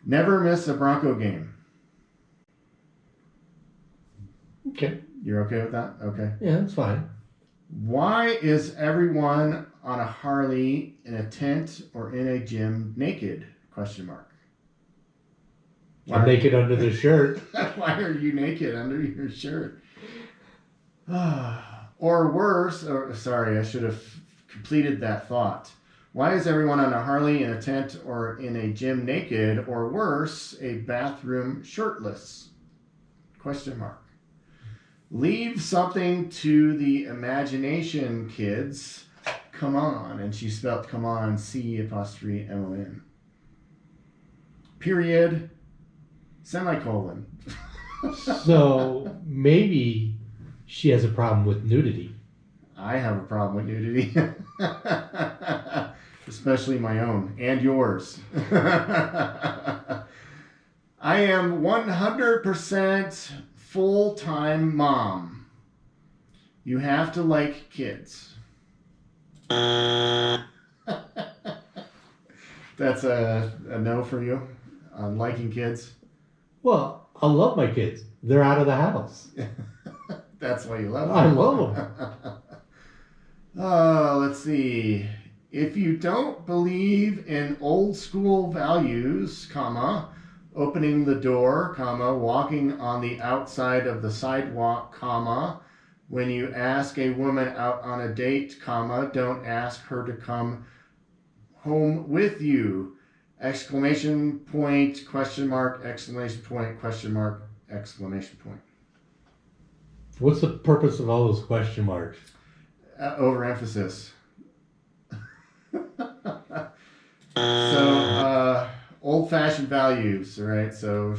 Speaker 2: Never miss a Bronco game.
Speaker 3: Okay.
Speaker 2: You're okay with that? Okay.
Speaker 3: Yeah, that's fine.
Speaker 2: Why is everyone on a Harley in a tent or in a gym naked? Question mark.
Speaker 3: I'm naked under the shirt.
Speaker 2: Why are you naked under your shirt? Or worse, sorry, I should have completed that thought. Why is everyone on a Harley in a tent or in a gym naked? Or worse, a bathroom shirtless? Question mark. Leave something to the imagination, kids. Come on. And she spelled come on, C''MON. Period. Semicolon.
Speaker 3: So maybe she has a problem with nudity.
Speaker 2: I have a problem with nudity. Especially my own and yours. I am 100% full-time mom. You have to like kids. That's a no for you on liking kids?
Speaker 3: Well, I love my kids. They're out of the house.
Speaker 2: That's why you love them.
Speaker 3: I love them.
Speaker 2: Let's see. If you don't believe in old school values, comma, opening the door, comma, walking on the outside of the sidewalk, comma, when you ask a woman out on a date, comma, don't ask her to come home with you. Exclamation point, question mark, exclamation point, question mark, exclamation point.
Speaker 3: What's the purpose of all those question marks?
Speaker 2: Overemphasis. So, old-fashioned values. All right. So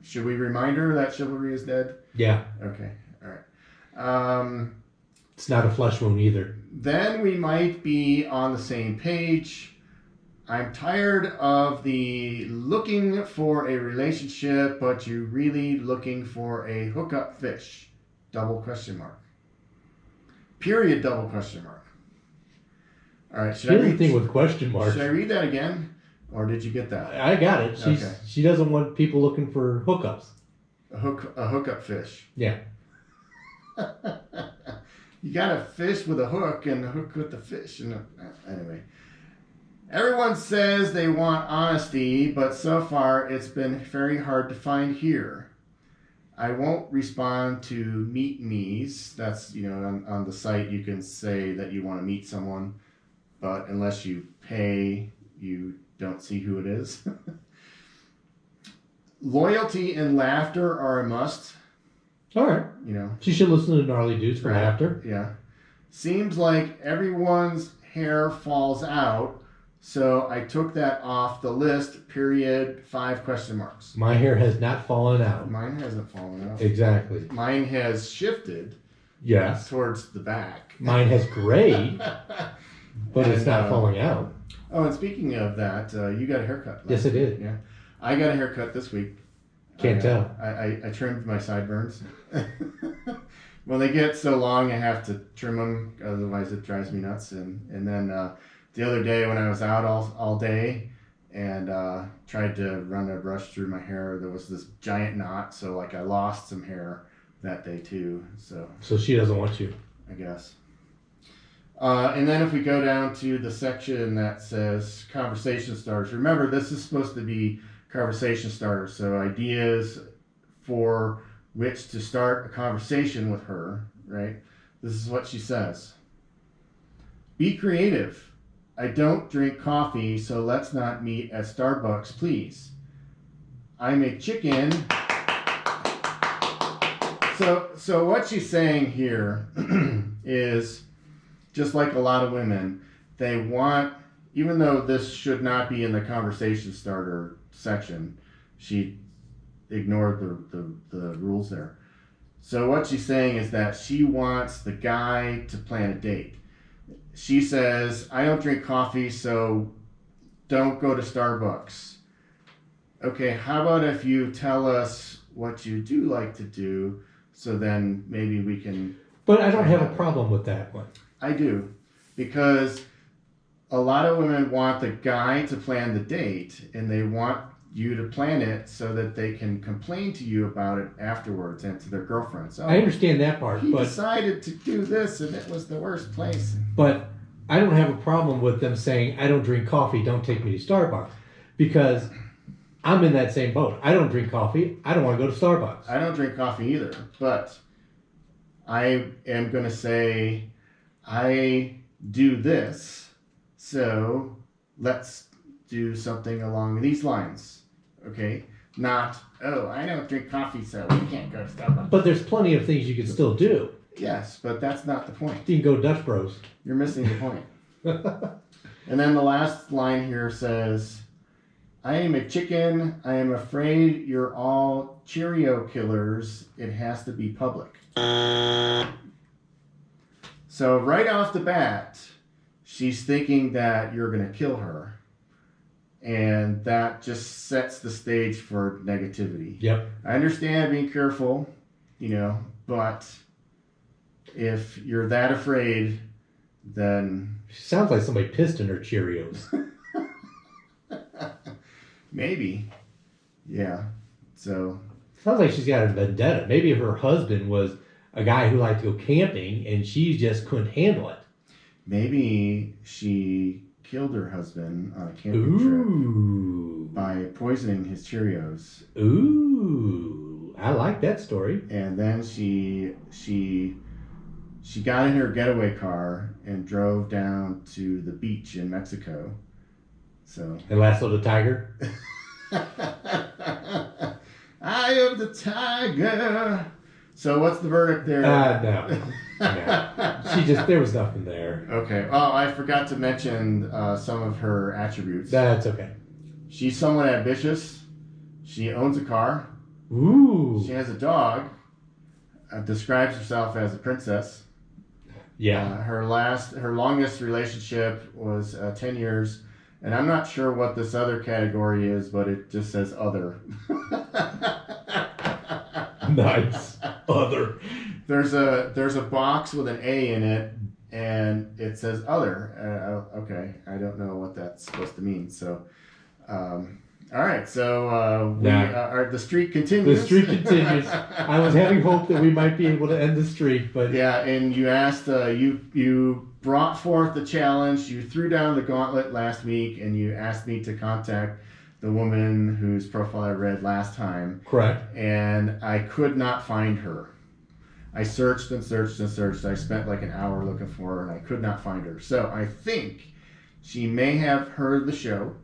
Speaker 2: should we remind her that chivalry is dead?
Speaker 3: Yeah.
Speaker 2: Okay. All right.
Speaker 3: It's not a flesh wound either.
Speaker 2: Then we might be on the same page. I'm tired of the looking for a relationship, but you really looking for a hookup fish. Double question mark. Period. Double question mark. All right. Should
Speaker 3: Anything with question marks.
Speaker 2: Should I read that again, or did you get that?
Speaker 3: I got it. She doesn't want people looking for hookups.
Speaker 2: A hookup fish.
Speaker 3: Yeah.
Speaker 2: You got a fish with a hook and a hook with the fish. And anyway, everyone says they want honesty, but so far it's been very hard to find here. I won't respond to meet me's. That's, on the site you can say that you want to meet someone, but unless you pay, you don't see who it is. Loyalty and laughter are a must.
Speaker 3: All right. She should listen to Gnarly Dudes for laughter.
Speaker 2: Yeah. Seems like everyone's hair falls out, so I took that off the list, period, 5 question marks.
Speaker 3: My hair has not fallen out.
Speaker 2: Mine hasn't fallen out.
Speaker 3: Exactly.
Speaker 2: Mine has shifted.
Speaker 3: Yes.
Speaker 2: Towards the back.
Speaker 3: Mine has grayed, but it's not falling out.
Speaker 2: Oh, and speaking of that, you got a haircut.
Speaker 3: Yes, I did.
Speaker 2: Yeah. I got a haircut this week.
Speaker 3: Can't tell.
Speaker 2: I trimmed my sideburns. When they get so long, I have to trim them, otherwise it drives me nuts. And then the other day when I was out all day and tried to run a brush through my hair, there was this giant knot. So I lost some hair that day too. So
Speaker 3: she doesn't want you,
Speaker 2: I guess. And then if we go down to the section that says conversation starters, remember this is supposed to be conversation starters, so ideas for which to start a conversation with her, right? This is what she says. Be creative. I don't drink coffee, so let's not meet at Starbucks, please. I'm a chicken. So what she's saying here is, just like a lot of women, they want, even though this should not be in the conversation starter section, she ignored the rules there. So what she's saying is that she wants the guy to plan a date. She says, I don't drink coffee, so don't go to Starbucks. Okay, how about if you tell us what you do like to do, so then maybe we can...
Speaker 3: But I don't have a problem with that one.
Speaker 2: I do, because a lot of women want the guy to plan the date, and they want you to plan it so that they can complain to you about it afterwards and to their girlfriends. Oh,
Speaker 3: I understand that part,
Speaker 2: he
Speaker 3: but
Speaker 2: decided to do this, and it was the worst place.
Speaker 3: But I don't have a problem with them saying, I don't drink coffee, don't take me to Starbucks, because I'm in that same boat. I don't drink coffee. I don't want to go to Starbucks.
Speaker 2: I don't drink coffee either, but I am going to say, I do this, so let's do something along these lines, okay? Not, oh, I don't drink coffee, so we can't go to Starbucks.
Speaker 3: But there's plenty of things you can still do.
Speaker 2: Yes, but that's not the point.
Speaker 3: You can go Dutch Bros.
Speaker 2: You're missing the point. And then the last line here says, I am a chicken. I am afraid you're all Cheerio killers. It has to be public. So right off the bat, she's thinking that you're going to kill her. And that just sets the stage for negativity.
Speaker 3: Yep.
Speaker 2: I understand being careful, but if you're that afraid, then...
Speaker 3: She sounds like somebody pissed in her Cheerios.
Speaker 2: Maybe. Yeah. So...
Speaker 3: Sounds like she's got a vendetta. Maybe her husband was a guy who liked to go camping and she just couldn't handle it.
Speaker 2: Maybe she killed her husband on a camping trip by poisoning his Cheerios.
Speaker 3: Ooh. I like that story.
Speaker 2: And then she got in her getaway car and drove down to the beach in Mexico. So...
Speaker 3: And lassoed the tiger?
Speaker 2: I am the tiger. So what's the verdict there?
Speaker 3: No. There was nothing there.
Speaker 2: Okay. Oh, I forgot to mention some of her attributes.
Speaker 3: That's okay.
Speaker 2: She's somewhat ambitious. She owns a car.
Speaker 3: Ooh.
Speaker 2: She has a dog. Describes herself as a princess.
Speaker 3: Yeah.
Speaker 2: Her longest relationship was 10 years, and I'm not sure what this other category is, but it just says other.
Speaker 3: Nice. Other.
Speaker 2: There's a box with an A in it, and it says other. Okay, I don't know what that's supposed to mean. So, all right. So the streak continues.
Speaker 3: The streak continues. I was having hope that we might be able to end the streak, but
Speaker 2: yeah. And you asked, you brought forth the challenge. You threw down the gauntlet last week, and you asked me to contact the woman whose profile I read last time.
Speaker 3: correct.
Speaker 2: And I could not find her. I searched and searched and searched. I spent like an hour looking for her, and I could not find her. So I think she may have heard the show,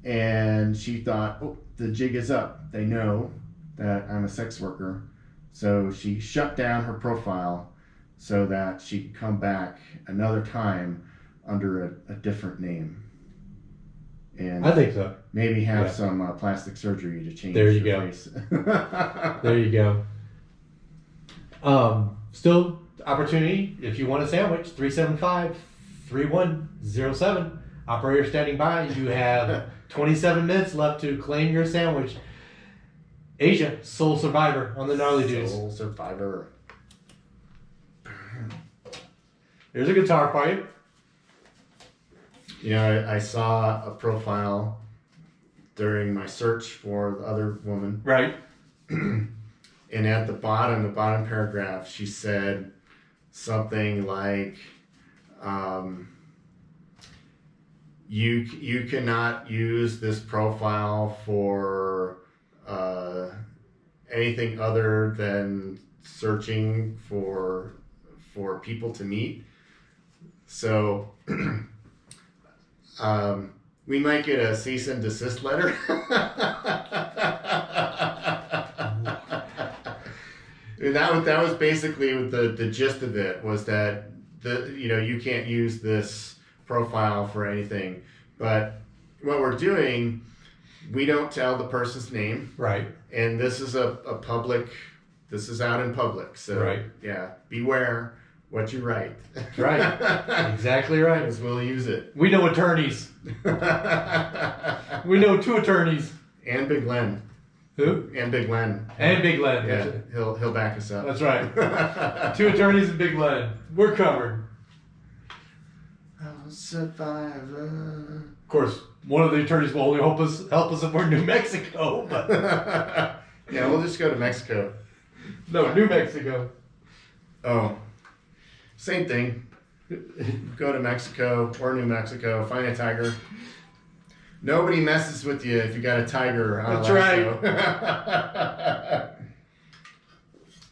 Speaker 2: and she thought, oh, the jig is up. They know that I'm a sex worker. So she shut down her profile so that she could come back another time under a different name. And
Speaker 3: I think so.
Speaker 2: maybe have
Speaker 3: Yeah.
Speaker 2: some plastic surgery to change
Speaker 3: There you
Speaker 2: your
Speaker 3: go.
Speaker 2: face.
Speaker 3: There you go. Still opportunity if you want a sandwich. 375-3107. Operator standing by. You have 27 minutes left to claim your sandwich. Asia, sole survivor on the Gnarly Dudes.
Speaker 2: Soul Survivor.
Speaker 3: There's a guitar for you.
Speaker 2: You know, I saw a profile during my search for the other woman,
Speaker 3: Right.
Speaker 2: and at the bottom paragraph, she said something like, "You cannot use this profile for anything other than searching for people to meet." So. We might get a cease and desist letter. that was basically the gist of it, was that you can't use this profile for anything. But what we're doing, we don't tell the person's name,
Speaker 3: Right.
Speaker 2: and this is this is out in public. So
Speaker 3: Right.
Speaker 2: yeah, beware what you write.
Speaker 3: Right. Exactly right.
Speaker 2: Because we'll use it.
Speaker 3: We know attorneys. We know two attorneys.
Speaker 2: And Big Len.
Speaker 3: Who?
Speaker 2: And Big Len.
Speaker 3: And Big Len.
Speaker 2: Yeah, he'll back us up.
Speaker 3: That's right. Two attorneys and Big Len. We're covered.
Speaker 2: I'm a survivor.
Speaker 3: Of course, one of the attorneys will only help us if we're in New Mexico. But
Speaker 2: Yeah, we'll just go to Mexico.
Speaker 3: no, New Mexico.
Speaker 2: Oh, same thing. Go to Mexico or New Mexico, find a tiger. Nobody messes with you if you got a tiger on
Speaker 3: That's
Speaker 2: a
Speaker 3: right.
Speaker 2: lasso.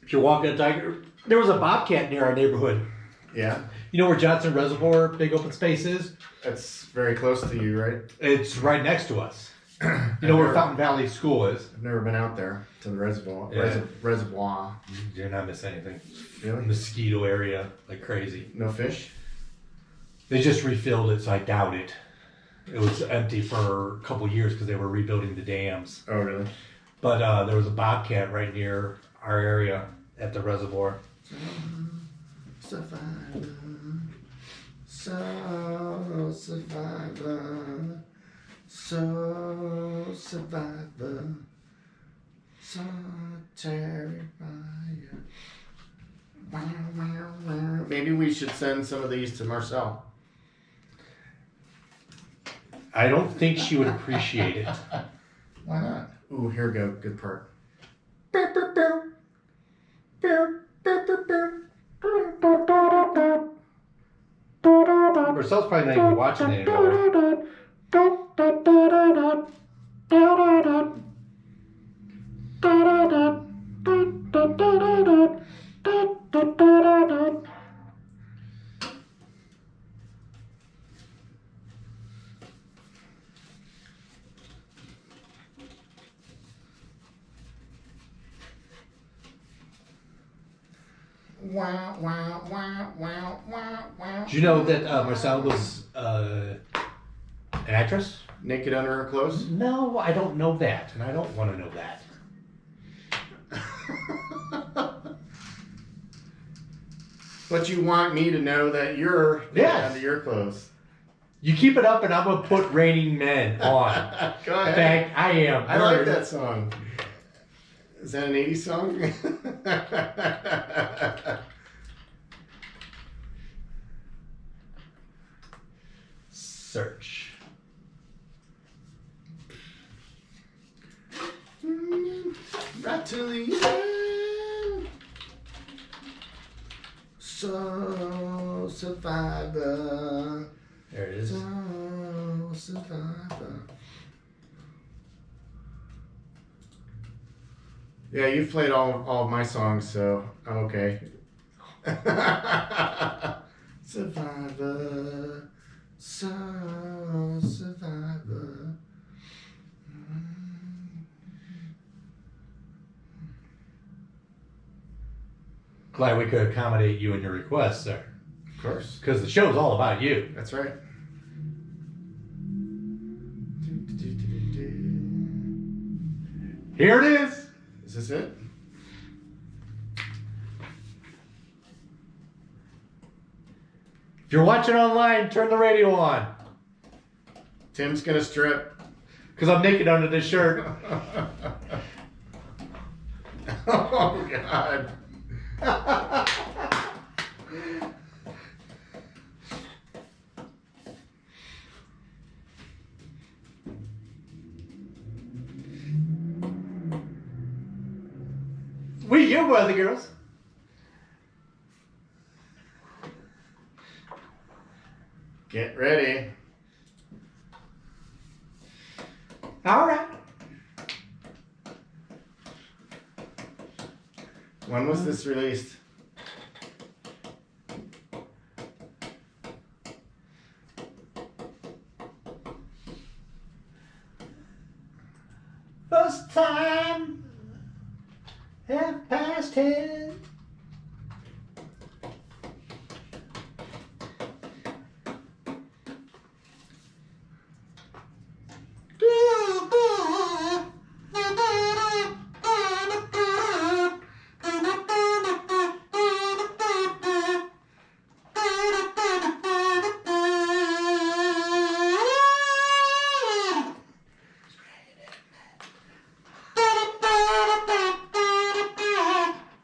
Speaker 3: If you're walking a tiger, there was a bobcat near our neighborhood.
Speaker 2: Yeah,
Speaker 3: You know where Johnson Reservoir, big open space is?
Speaker 2: that's very close to you, right?
Speaker 3: It's right next to us. You know where Fountain Valley School is?
Speaker 2: I've never been out there to the reservoir.
Speaker 3: Yeah.
Speaker 2: Reservoir.
Speaker 3: You're not missing anything.
Speaker 2: Really?
Speaker 3: Mosquito area, like crazy.
Speaker 2: No fish?
Speaker 3: They just refilled it, so I doubt it. It was empty for a couple years because they were rebuilding the dams.
Speaker 2: Oh, really?
Speaker 3: But there was a bobcat right near our area at the reservoir.
Speaker 2: Survivor. So survivor. So survivor. So terrifier. Maybe we should send some of these to Marcel.
Speaker 3: I don't think she would appreciate it.
Speaker 2: Why not? Ooh, here we go. Good part.
Speaker 3: Marcel's probably not even watching it anymore. Did you know that Marcel was an actress
Speaker 2: Naked under her clothes?
Speaker 3: No, I don't know that, and I don't want to know that.
Speaker 2: But you want me to know that you're
Speaker 3: Yes.
Speaker 2: under your clothes.
Speaker 3: You keep it up, and I'm gonna put Raining Men on.
Speaker 2: Go
Speaker 3: In
Speaker 2: ahead.
Speaker 3: fact, I am.
Speaker 2: I like that song. Is that an 80s song?
Speaker 3: Search.
Speaker 2: Right to the end. Soul survivor.
Speaker 3: There it is.
Speaker 2: Soul survivor. Yeah, you've played all of my songs, so I'm okay. Survivor. Soul survivor.
Speaker 3: Glad we could accommodate you and your request, sir.
Speaker 2: Of course.
Speaker 3: Because the show's all about you.
Speaker 2: That's right.
Speaker 3: Here it is.
Speaker 2: Is this it?
Speaker 3: If you're watching online, turn the radio on.
Speaker 2: Tim's gonna strip.
Speaker 3: Because I'm naked under this shirt.
Speaker 2: Oh, God.
Speaker 3: We you, boys and girls.
Speaker 2: Get ready.
Speaker 3: All right.
Speaker 2: When was this released?
Speaker 3: First time. 10:30.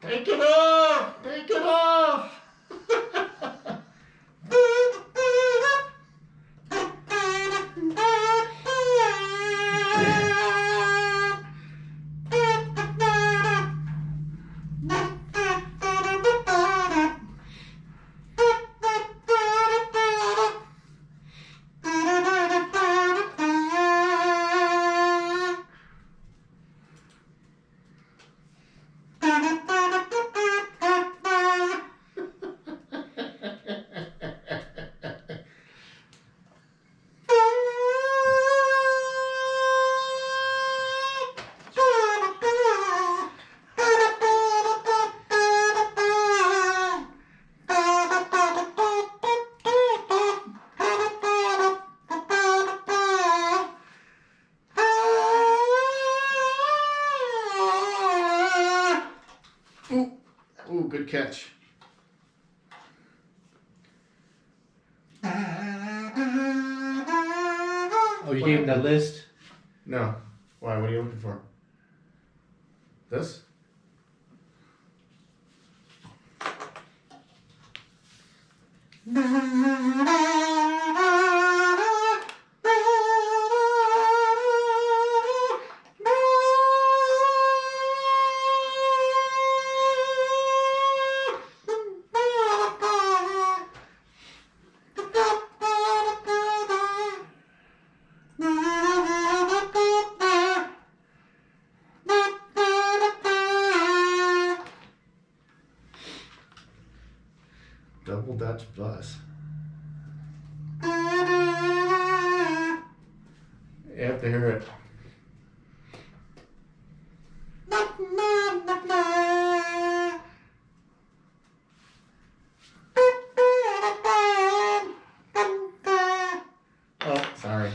Speaker 2: Take it off! Take it off! Ooh, good catch.
Speaker 3: Oh, you gave him the list?
Speaker 2: No. Why? What are you looking for? This? Double Dutch bus. You have to hear it. Oh, sorry.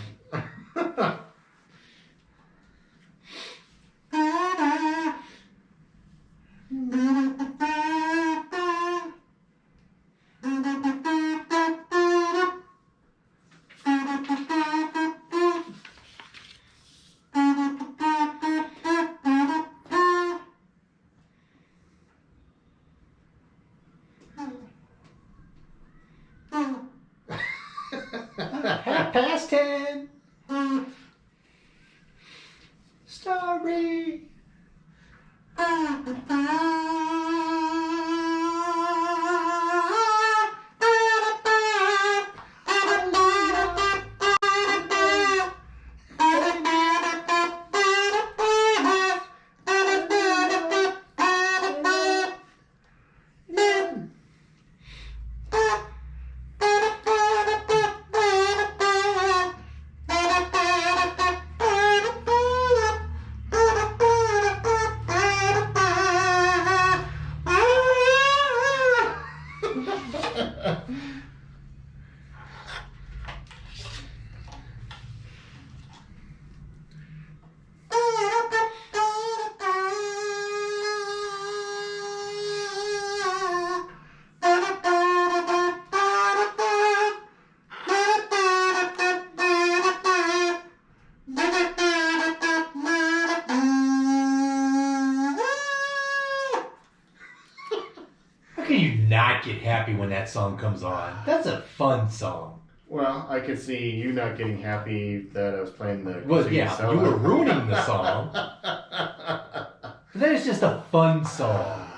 Speaker 3: Not get happy when that song comes on. That's a fun song.
Speaker 2: Well, I could see you not getting happy that I was playing the.
Speaker 3: Well, yeah,
Speaker 2: solo.
Speaker 3: you were ruining the song. But that is just a fun song.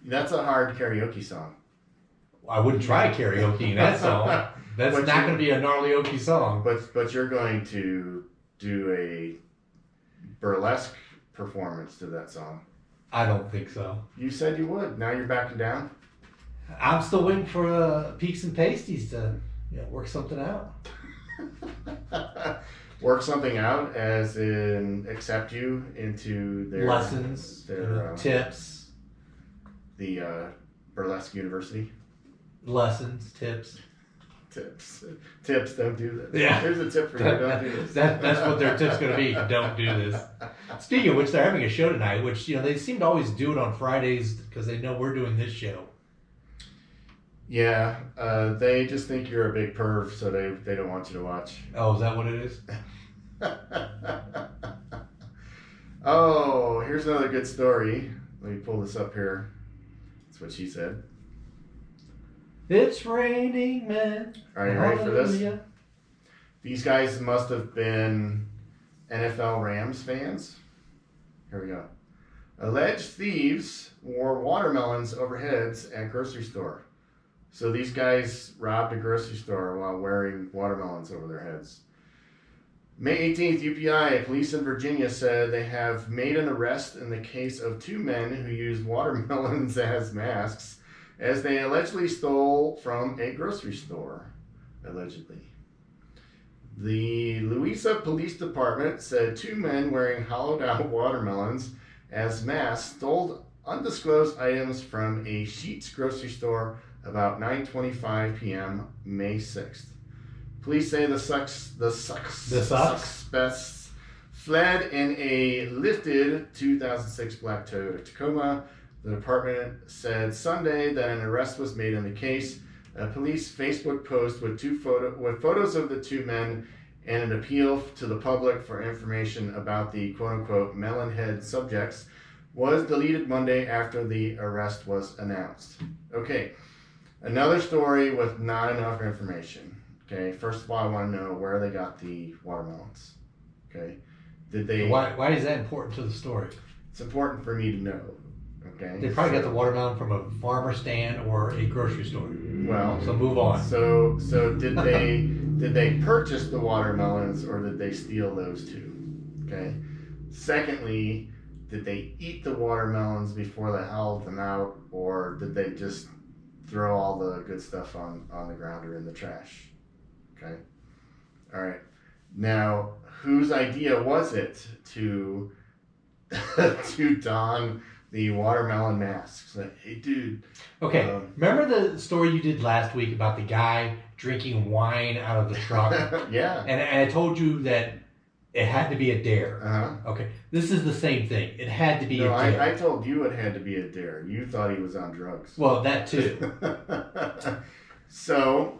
Speaker 2: That's a hard karaoke song.
Speaker 3: I wouldn't try karaoke that song. That's
Speaker 2: But
Speaker 3: not
Speaker 2: you-
Speaker 3: going to be a gnarly okie song.
Speaker 2: But you're going to do a burlesque performance to that song.
Speaker 3: I don't think so.
Speaker 2: You said you would. Now you're backing down.
Speaker 3: I'm still waiting for Peaks and Pasties to work something out.
Speaker 2: Work something out, as in accept you into their
Speaker 3: Lessons,
Speaker 2: their
Speaker 3: tips,
Speaker 2: the burlesque university.
Speaker 3: Lessons, tips.
Speaker 2: Tips. Don't do this.
Speaker 3: Yeah.
Speaker 2: Here's a tip for you. Don't do this.
Speaker 3: That's what their tip's going to be. Don't do this. Speaking of which, they're having a show tonight, which they seem to always do it on Fridays because they know we're doing this show.
Speaker 2: Yeah, they just think you're a big perv, so they don't want you to watch.
Speaker 3: Oh, is that what it is?
Speaker 2: Oh, here's another good story. Let me pull this up here. That's what she said.
Speaker 3: It's raining men.
Speaker 2: Are you ready for this?
Speaker 3: Hallelujah.
Speaker 2: These guys must have been NFL Rams fans. Here we go. Alleged thieves wore watermelons over heads at grocery store. So these guys robbed a grocery store while wearing watermelons over their heads. May 18th, UPI, police in Virginia said they have made an arrest in the case of two men who used watermelons as masks as they allegedly stole from a grocery store. Allegedly. The Louisa Police Department said two men wearing hollowed out watermelons as masks stole undisclosed items from a Sheetz grocery store about 9:25 p.m. May 6th. Police say the suspects fled in a lifted 2006 black Toyota Tacoma. The department said Sunday that an arrest was made in the case. A police Facebook post with photos of the two men and an appeal to the public for information about the quote-unquote melon-head subjects was deleted Monday after the arrest was announced. Okay, another story with not enough information. Okay, first of all, I want to know where they got the watermelons. Okay, did they?
Speaker 3: Why is that important to the story?
Speaker 2: It's important for me to know. Okay,
Speaker 3: They probably got the watermelon from a farmer stand or a grocery store.
Speaker 2: Well,
Speaker 3: So move on.
Speaker 2: So did they purchase the watermelons or did they steal those two? Okay. Secondly, did they eat the watermelons before they hauled them out, or did they just throw all the good stuff on the ground or in the trash? Okay. All right. Now, whose idea was it to don the watermelon masks? Like, hey, dude.
Speaker 3: Okay, remember the story you did last week about the guy drinking wine out of the truck?
Speaker 2: Yeah.
Speaker 3: And I told you that it had to be a dare.
Speaker 2: Uh-huh.
Speaker 3: Okay, this is the same thing. It had to be
Speaker 2: No,
Speaker 3: a dare.
Speaker 2: I told you it had to be a dare. You thought he was on drugs.
Speaker 3: Well, that too.
Speaker 2: So,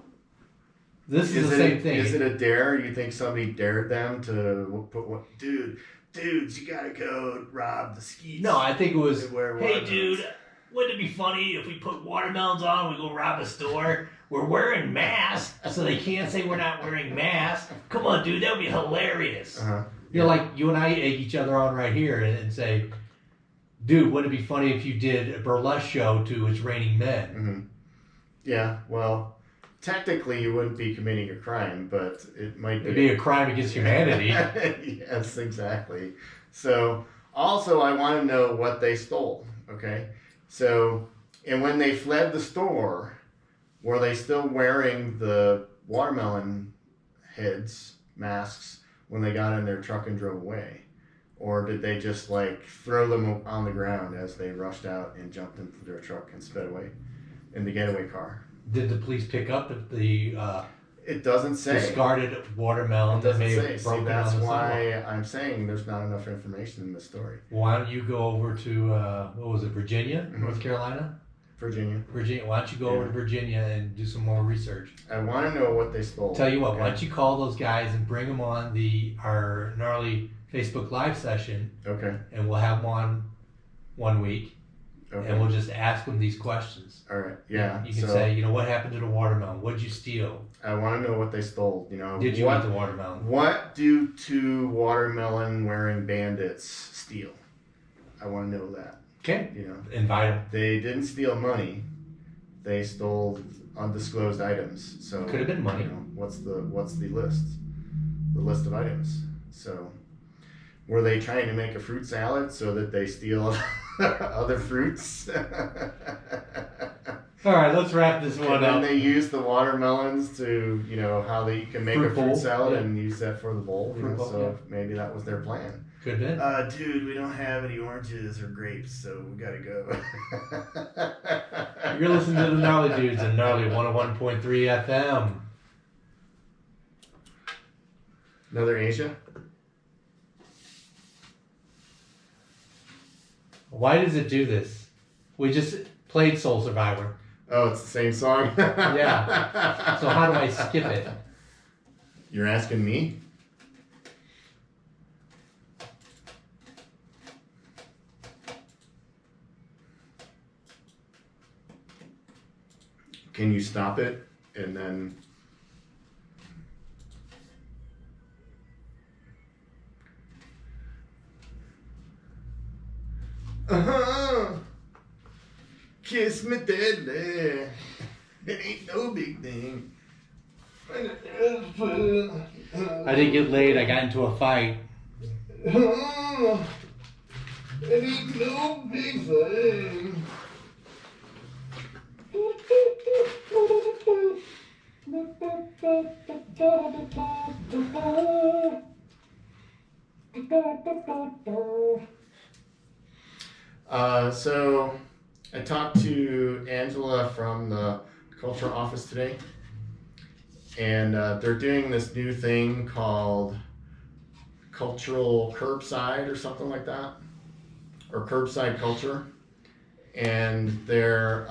Speaker 3: This is the same thing.
Speaker 2: Is it a dare? You think somebody dared them to put what? Dudes, you gotta go rob the skeets.
Speaker 3: No, I think it was,
Speaker 2: and wear
Speaker 3: hey
Speaker 2: watermelons."
Speaker 3: dude, wouldn't it be funny if we put watermelons on and we go rob a store? We're wearing masks, so they can't say we're not wearing masks. Come on, dude, that would be hilarious.
Speaker 2: Uh-huh.
Speaker 3: Like you and I egg each other on right here and say, dude, wouldn't it be funny if you did a burlesque show to It's Raining Men?
Speaker 2: Mm-hmm. Yeah, well, technically you wouldn't be committing a crime, but it might
Speaker 3: It'd be a crime against humanity.
Speaker 2: Yes, exactly. So, also, I want to know what they stole, okay? So, and when they fled the store, were they still wearing the watermelon heads, masks, when they got in their truck and drove away? Or did they just like throw them on the ground as they rushed out and jumped into their truck and sped away in the getaway car?
Speaker 3: Did the police pick up the
Speaker 2: It doesn't say.
Speaker 3: discarded watermelon
Speaker 2: It
Speaker 3: that
Speaker 2: doesn't
Speaker 3: may
Speaker 2: say.
Speaker 3: have
Speaker 2: See,
Speaker 3: broken
Speaker 2: that's
Speaker 3: on the
Speaker 2: why
Speaker 3: sidewalk?
Speaker 2: I'm saying there's not enough information in the story.
Speaker 3: Why don't you go over to what was it, Virginia,
Speaker 2: Mhm.
Speaker 3: North Carolina?
Speaker 2: Virginia.
Speaker 3: Virginia. Why don't you go over to Virginia and do some more research?
Speaker 2: I want to know what they stole.
Speaker 3: Tell you what, why
Speaker 2: Okay.
Speaker 3: don't you call those guys and bring them on our Gnarly Facebook Live session,
Speaker 2: Okay.
Speaker 3: and we'll have them on one week,
Speaker 2: Okay.
Speaker 3: and we'll just ask them these questions.
Speaker 2: All right. Yeah.
Speaker 3: You can
Speaker 2: so
Speaker 3: say, what happened to the watermelon? What'd you steal?
Speaker 2: I want to know what they stole.
Speaker 3: Did you
Speaker 2: what,
Speaker 3: eat the watermelon?
Speaker 2: What do two watermelon wearing bandits steal? I want to know that.
Speaker 3: Okay. Invite them.
Speaker 2: They didn't steal money. They stole undisclosed items. So
Speaker 3: Could have been money.
Speaker 2: What's the list? The list of items. So were they trying to make a fruit salad so that they steal other fruits?
Speaker 3: All right, let's wrap this one
Speaker 2: And then
Speaker 3: up.
Speaker 2: they use the watermelons to, how they can make
Speaker 3: Fruit
Speaker 2: a fruit
Speaker 3: bowl,
Speaker 2: salad
Speaker 3: yeah.
Speaker 2: and use that for the bowl.
Speaker 3: Fruit bowl,
Speaker 2: So maybe that was their plan.
Speaker 3: Could have been.
Speaker 2: Dude, we don't have any oranges or grapes, so we gotta go.
Speaker 3: You're listening to the Gnarly Dudes and Gnarly 101.3 FM.
Speaker 2: Another Asia?
Speaker 3: Why does it do this? We just played Soul Survivor.
Speaker 2: Oh, it's the same song?
Speaker 3: Yeah. So how do I skip it?
Speaker 2: You're asking me? Can you stop it and then... Kiss me deadly. It ain't no big thing.
Speaker 3: I didn't get laid. I got into a fight.
Speaker 2: It ain't no big thing. So I talked to Angela from the culture office today, and they're doing this new thing called cultural curbside or something like that, or curbside culture. And they're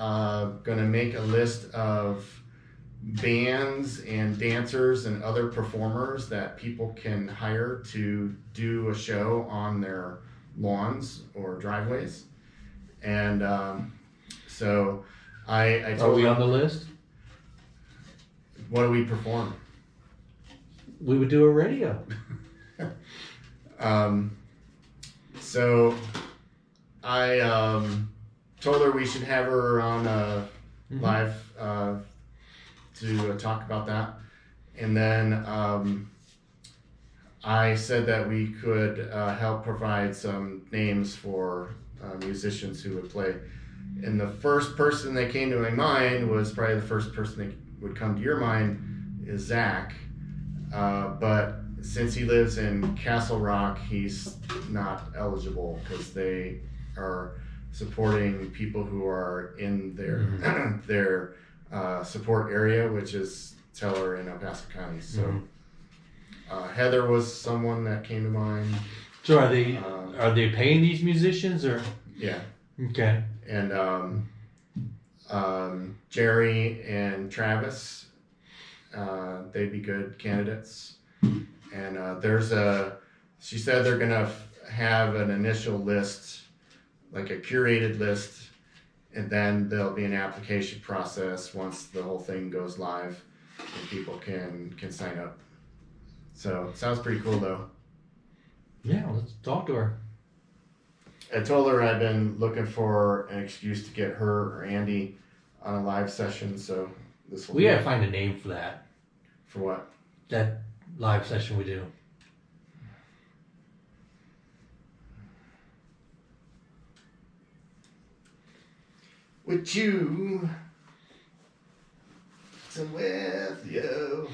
Speaker 2: going to make a list of bands and dancers and other performers that people can hire to do a show on their lawns or driveways. And so I
Speaker 3: Are
Speaker 2: told
Speaker 3: we
Speaker 2: them,
Speaker 3: on the list?
Speaker 2: what do we perform?
Speaker 3: We would do a radio.
Speaker 2: So I told her we should have her on live to talk about that. And then I said that we could help provide some names for musicians who would play. And the first person that came to my mind was probably the first person that would come to your mind is Zach. But since he lives in Castle Rock, he's not eligible because they are supporting people who are in their their support area, which is Teller and El Paso County. So Heather was someone that came to mind.
Speaker 3: So are they paying these musicians or?
Speaker 2: Yeah.
Speaker 3: Okay.
Speaker 2: And Jerry and Travis, they'd be good candidates. And she said they're gonna have an initial list, like a curated list, and then there'll be an application process once the whole thing goes live and people can sign up. So it sounds pretty cool though.
Speaker 3: Yeah, let's talk to her.
Speaker 2: I told her I've been looking for an excuse to get her or Andy on a live session, so this will
Speaker 3: We
Speaker 2: be
Speaker 3: gotta find a name for that.
Speaker 2: for what?
Speaker 3: That live session we do.
Speaker 2: With you. So with you.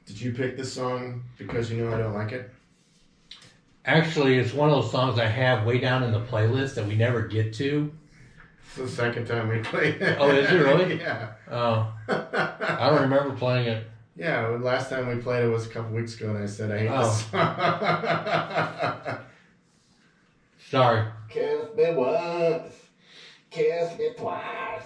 Speaker 2: Did you pick this song because you know I don't like it?
Speaker 3: Actually, it's one of those songs I have way down in the playlist that we never get to.
Speaker 2: It's the second time we played it.
Speaker 3: Oh, is it really?
Speaker 2: Yeah.
Speaker 3: Oh, I don't remember playing it.
Speaker 2: Yeah, well, last time we played it was a couple weeks ago, and I said I hate this song.
Speaker 3: Sorry.
Speaker 2: Kiss me once, kiss me twice.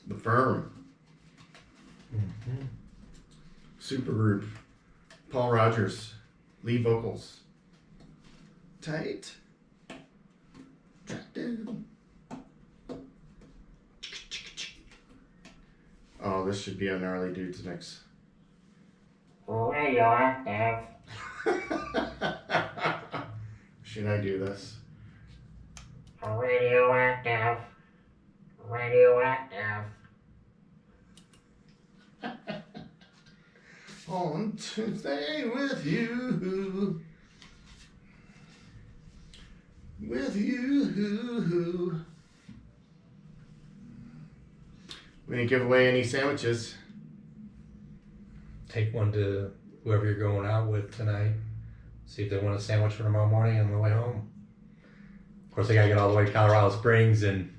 Speaker 2: The Firm.
Speaker 3: Mm-hmm.
Speaker 2: Supergroup. Paul Rogers. Lead vocals. Tight. Attractive. Oh, this should be on Gnarly Dudes next.
Speaker 5: Radioactive.
Speaker 2: Should I do this?
Speaker 5: Radioactive. Radioactive.
Speaker 2: On to stay with you. With you. We didn't give away any sandwiches.
Speaker 3: Take one to whoever you're going out with tonight. See if they want a sandwich for tomorrow morning on the way home. Of course, they gotta get all the way to Colorado Springs and.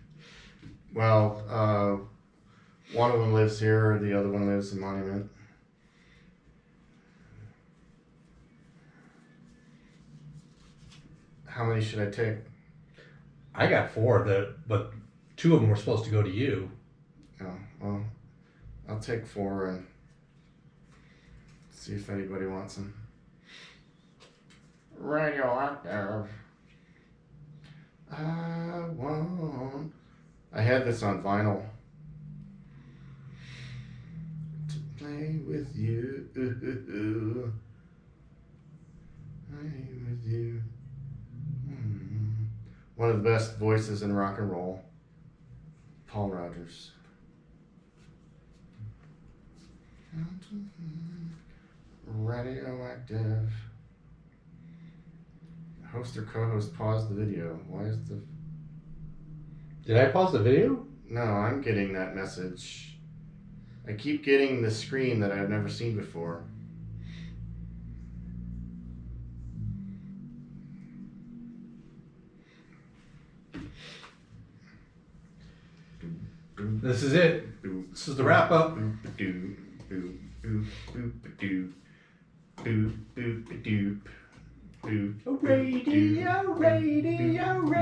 Speaker 2: Well, one of them lives here, the other one lives in Monument. How many should I take?
Speaker 3: I got 4, but 2 of them were supposed to go to you.
Speaker 2: Oh, well, I'll take 4 and see if anybody wants them. Radioactive. I had this on vinyl. To play with you. Play with you. One of the best voices in rock and roll. Paul Rogers. Radioactive. Host or co-host paused the video. Why is the...
Speaker 3: Did I pause the video?
Speaker 2: No, I'm getting that message. I keep getting the screen that I've never seen before.
Speaker 3: This is it. This is the wrap up. Radio, radio, radio.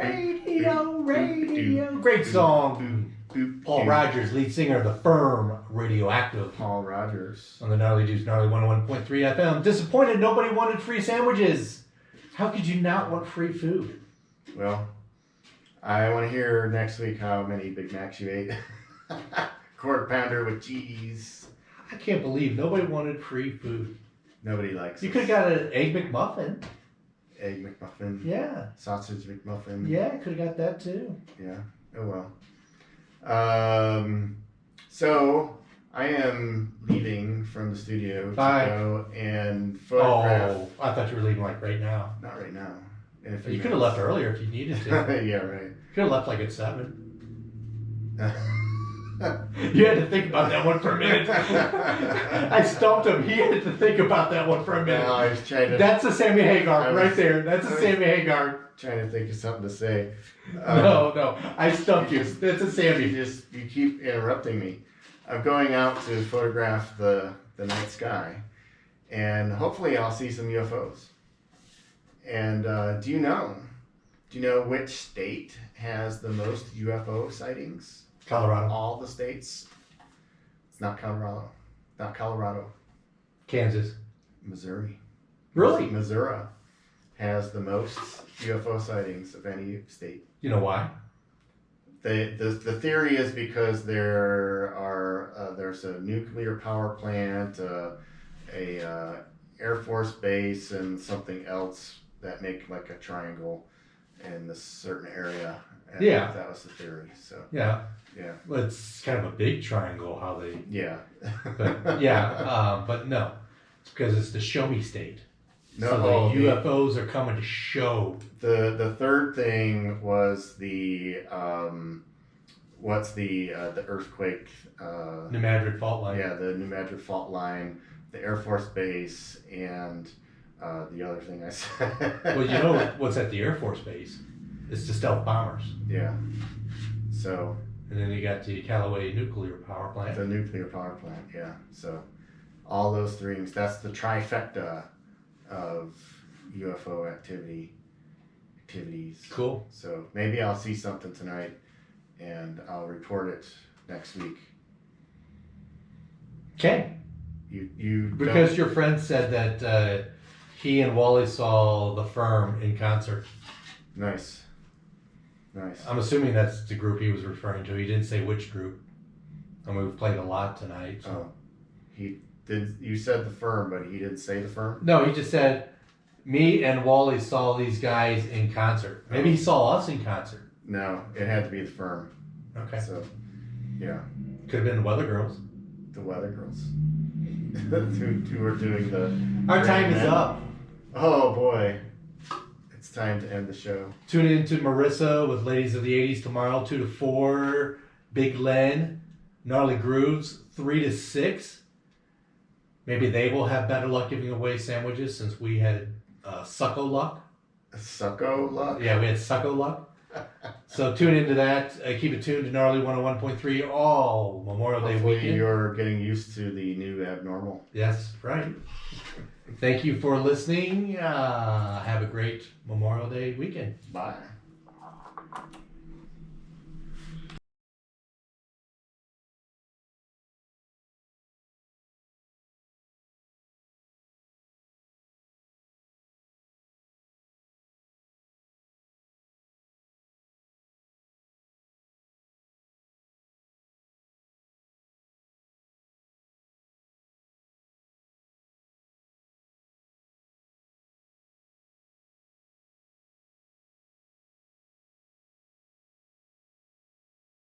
Speaker 3: Radio, radio. Great song. Paul Rogers, lead singer of The Firm, Radioactive.
Speaker 2: Paul Rogers.
Speaker 3: On the Gnarly Dudes, Gnarly 101.3 FM. Disappointed nobody wanted free sandwiches. How could you not want free food?
Speaker 2: Well, I want to hear next week how many Big Macs you ate. Quarter pounder with cheese.
Speaker 3: I can't believe nobody wanted free food.
Speaker 2: Nobody likes
Speaker 3: You
Speaker 2: it.
Speaker 3: could have got an egg McMuffin.
Speaker 2: Egg McMuffin.
Speaker 3: Yeah.
Speaker 2: Sausage McMuffin.
Speaker 3: Yeah, could have got that too.
Speaker 2: Yeah. Oh well. So I am leaving from the studio
Speaker 3: Bye.
Speaker 2: to go and photograph.
Speaker 3: Oh, I thought you were leaving like right now.
Speaker 2: Not right now. In a few
Speaker 3: You could have
Speaker 2: minutes.
Speaker 3: left earlier if you needed to.
Speaker 2: Yeah, right.
Speaker 3: Could have left like at 7. You had to think about that one for a minute. I stumped him. He had to think about that one for a minute.
Speaker 2: No, I was trying to.
Speaker 3: That's a Sammy Hagar
Speaker 2: I was-
Speaker 3: right there. That's a Sammy Hagar.
Speaker 2: Trying to think of something to say.
Speaker 3: No, I stumped you. That's a Sammy.
Speaker 2: You keep interrupting me. I'm going out to photograph the night sky, and hopefully I'll see some UFOs. And do you know which state has the most UFO sightings?
Speaker 3: Colorado.
Speaker 2: All the states. It's not Colorado. Not Colorado.
Speaker 3: Kansas.
Speaker 2: Missouri.
Speaker 3: Really?
Speaker 2: Missouri has the most UFO sightings of any state.
Speaker 3: You know why?
Speaker 2: The theory is because there's a nuclear power plant, a Air Force base, and something else that make like a triangle in this certain area. And
Speaker 3: Yeah.
Speaker 2: that was the theory. So
Speaker 3: Yeah.
Speaker 2: yeah,
Speaker 3: Well, it's kind of a big triangle how they.
Speaker 2: yeah.
Speaker 3: But yeah, but no, it's because it's the show me state.
Speaker 2: No,
Speaker 3: So
Speaker 2: oh,
Speaker 3: the UFOs are coming to show.
Speaker 2: The third thing was the earthquake.
Speaker 3: New Madrid fault line.
Speaker 2: Yeah, the New Madrid fault line, the Air Force base, and the other thing I said.
Speaker 3: Well, you know what's at the Air Force base? It's the stealth bombers.
Speaker 2: Yeah. So
Speaker 3: And then you got the Callaway nuclear power plant.
Speaker 2: the nuclear power plant. Yeah. So all those things. That's the trifecta of UFO activities.
Speaker 3: Cool.
Speaker 2: So maybe I'll see something tonight, and I'll report it next week.
Speaker 3: Okay.
Speaker 2: You
Speaker 3: Because
Speaker 2: don't-
Speaker 3: your friend said that he and Wally saw The Firm in concert.
Speaker 2: Nice.
Speaker 3: I'm assuming that's the group he was referring to. He didn't say which group. I mean, we've played a lot tonight. So.
Speaker 2: Oh, he did. You said the Firm, but he didn't say the Firm.
Speaker 3: No, he just said, me and Wally saw these guys in concert. Maybe he saw us in concert.
Speaker 2: No, it had to be the Firm.
Speaker 3: Okay.
Speaker 2: So, yeah,
Speaker 3: Could have been the Weather Girls.
Speaker 2: the Weather Girls. who are doing the.
Speaker 3: Our time is
Speaker 2: Men.
Speaker 3: up.
Speaker 2: Oh boy, it's time to end the show.
Speaker 3: Tune in to Marissa with Ladies of the 80s tomorrow, 2 to 4. Big Len, Gnarly Grooves, 3 to 6. Maybe they will have better luck giving away sandwiches since we had Succo luck.
Speaker 2: Succo luck.
Speaker 3: Yeah, we had Succo luck. So tune into that. Keep it tuned to Gnarly 101.3 all Memorial Day
Speaker 2: Hopefully
Speaker 3: weekend.
Speaker 2: you're getting used to the new abnormal.
Speaker 3: Yes, right. Thank you for listening. Have a great Memorial Day weekend.
Speaker 2: Bye.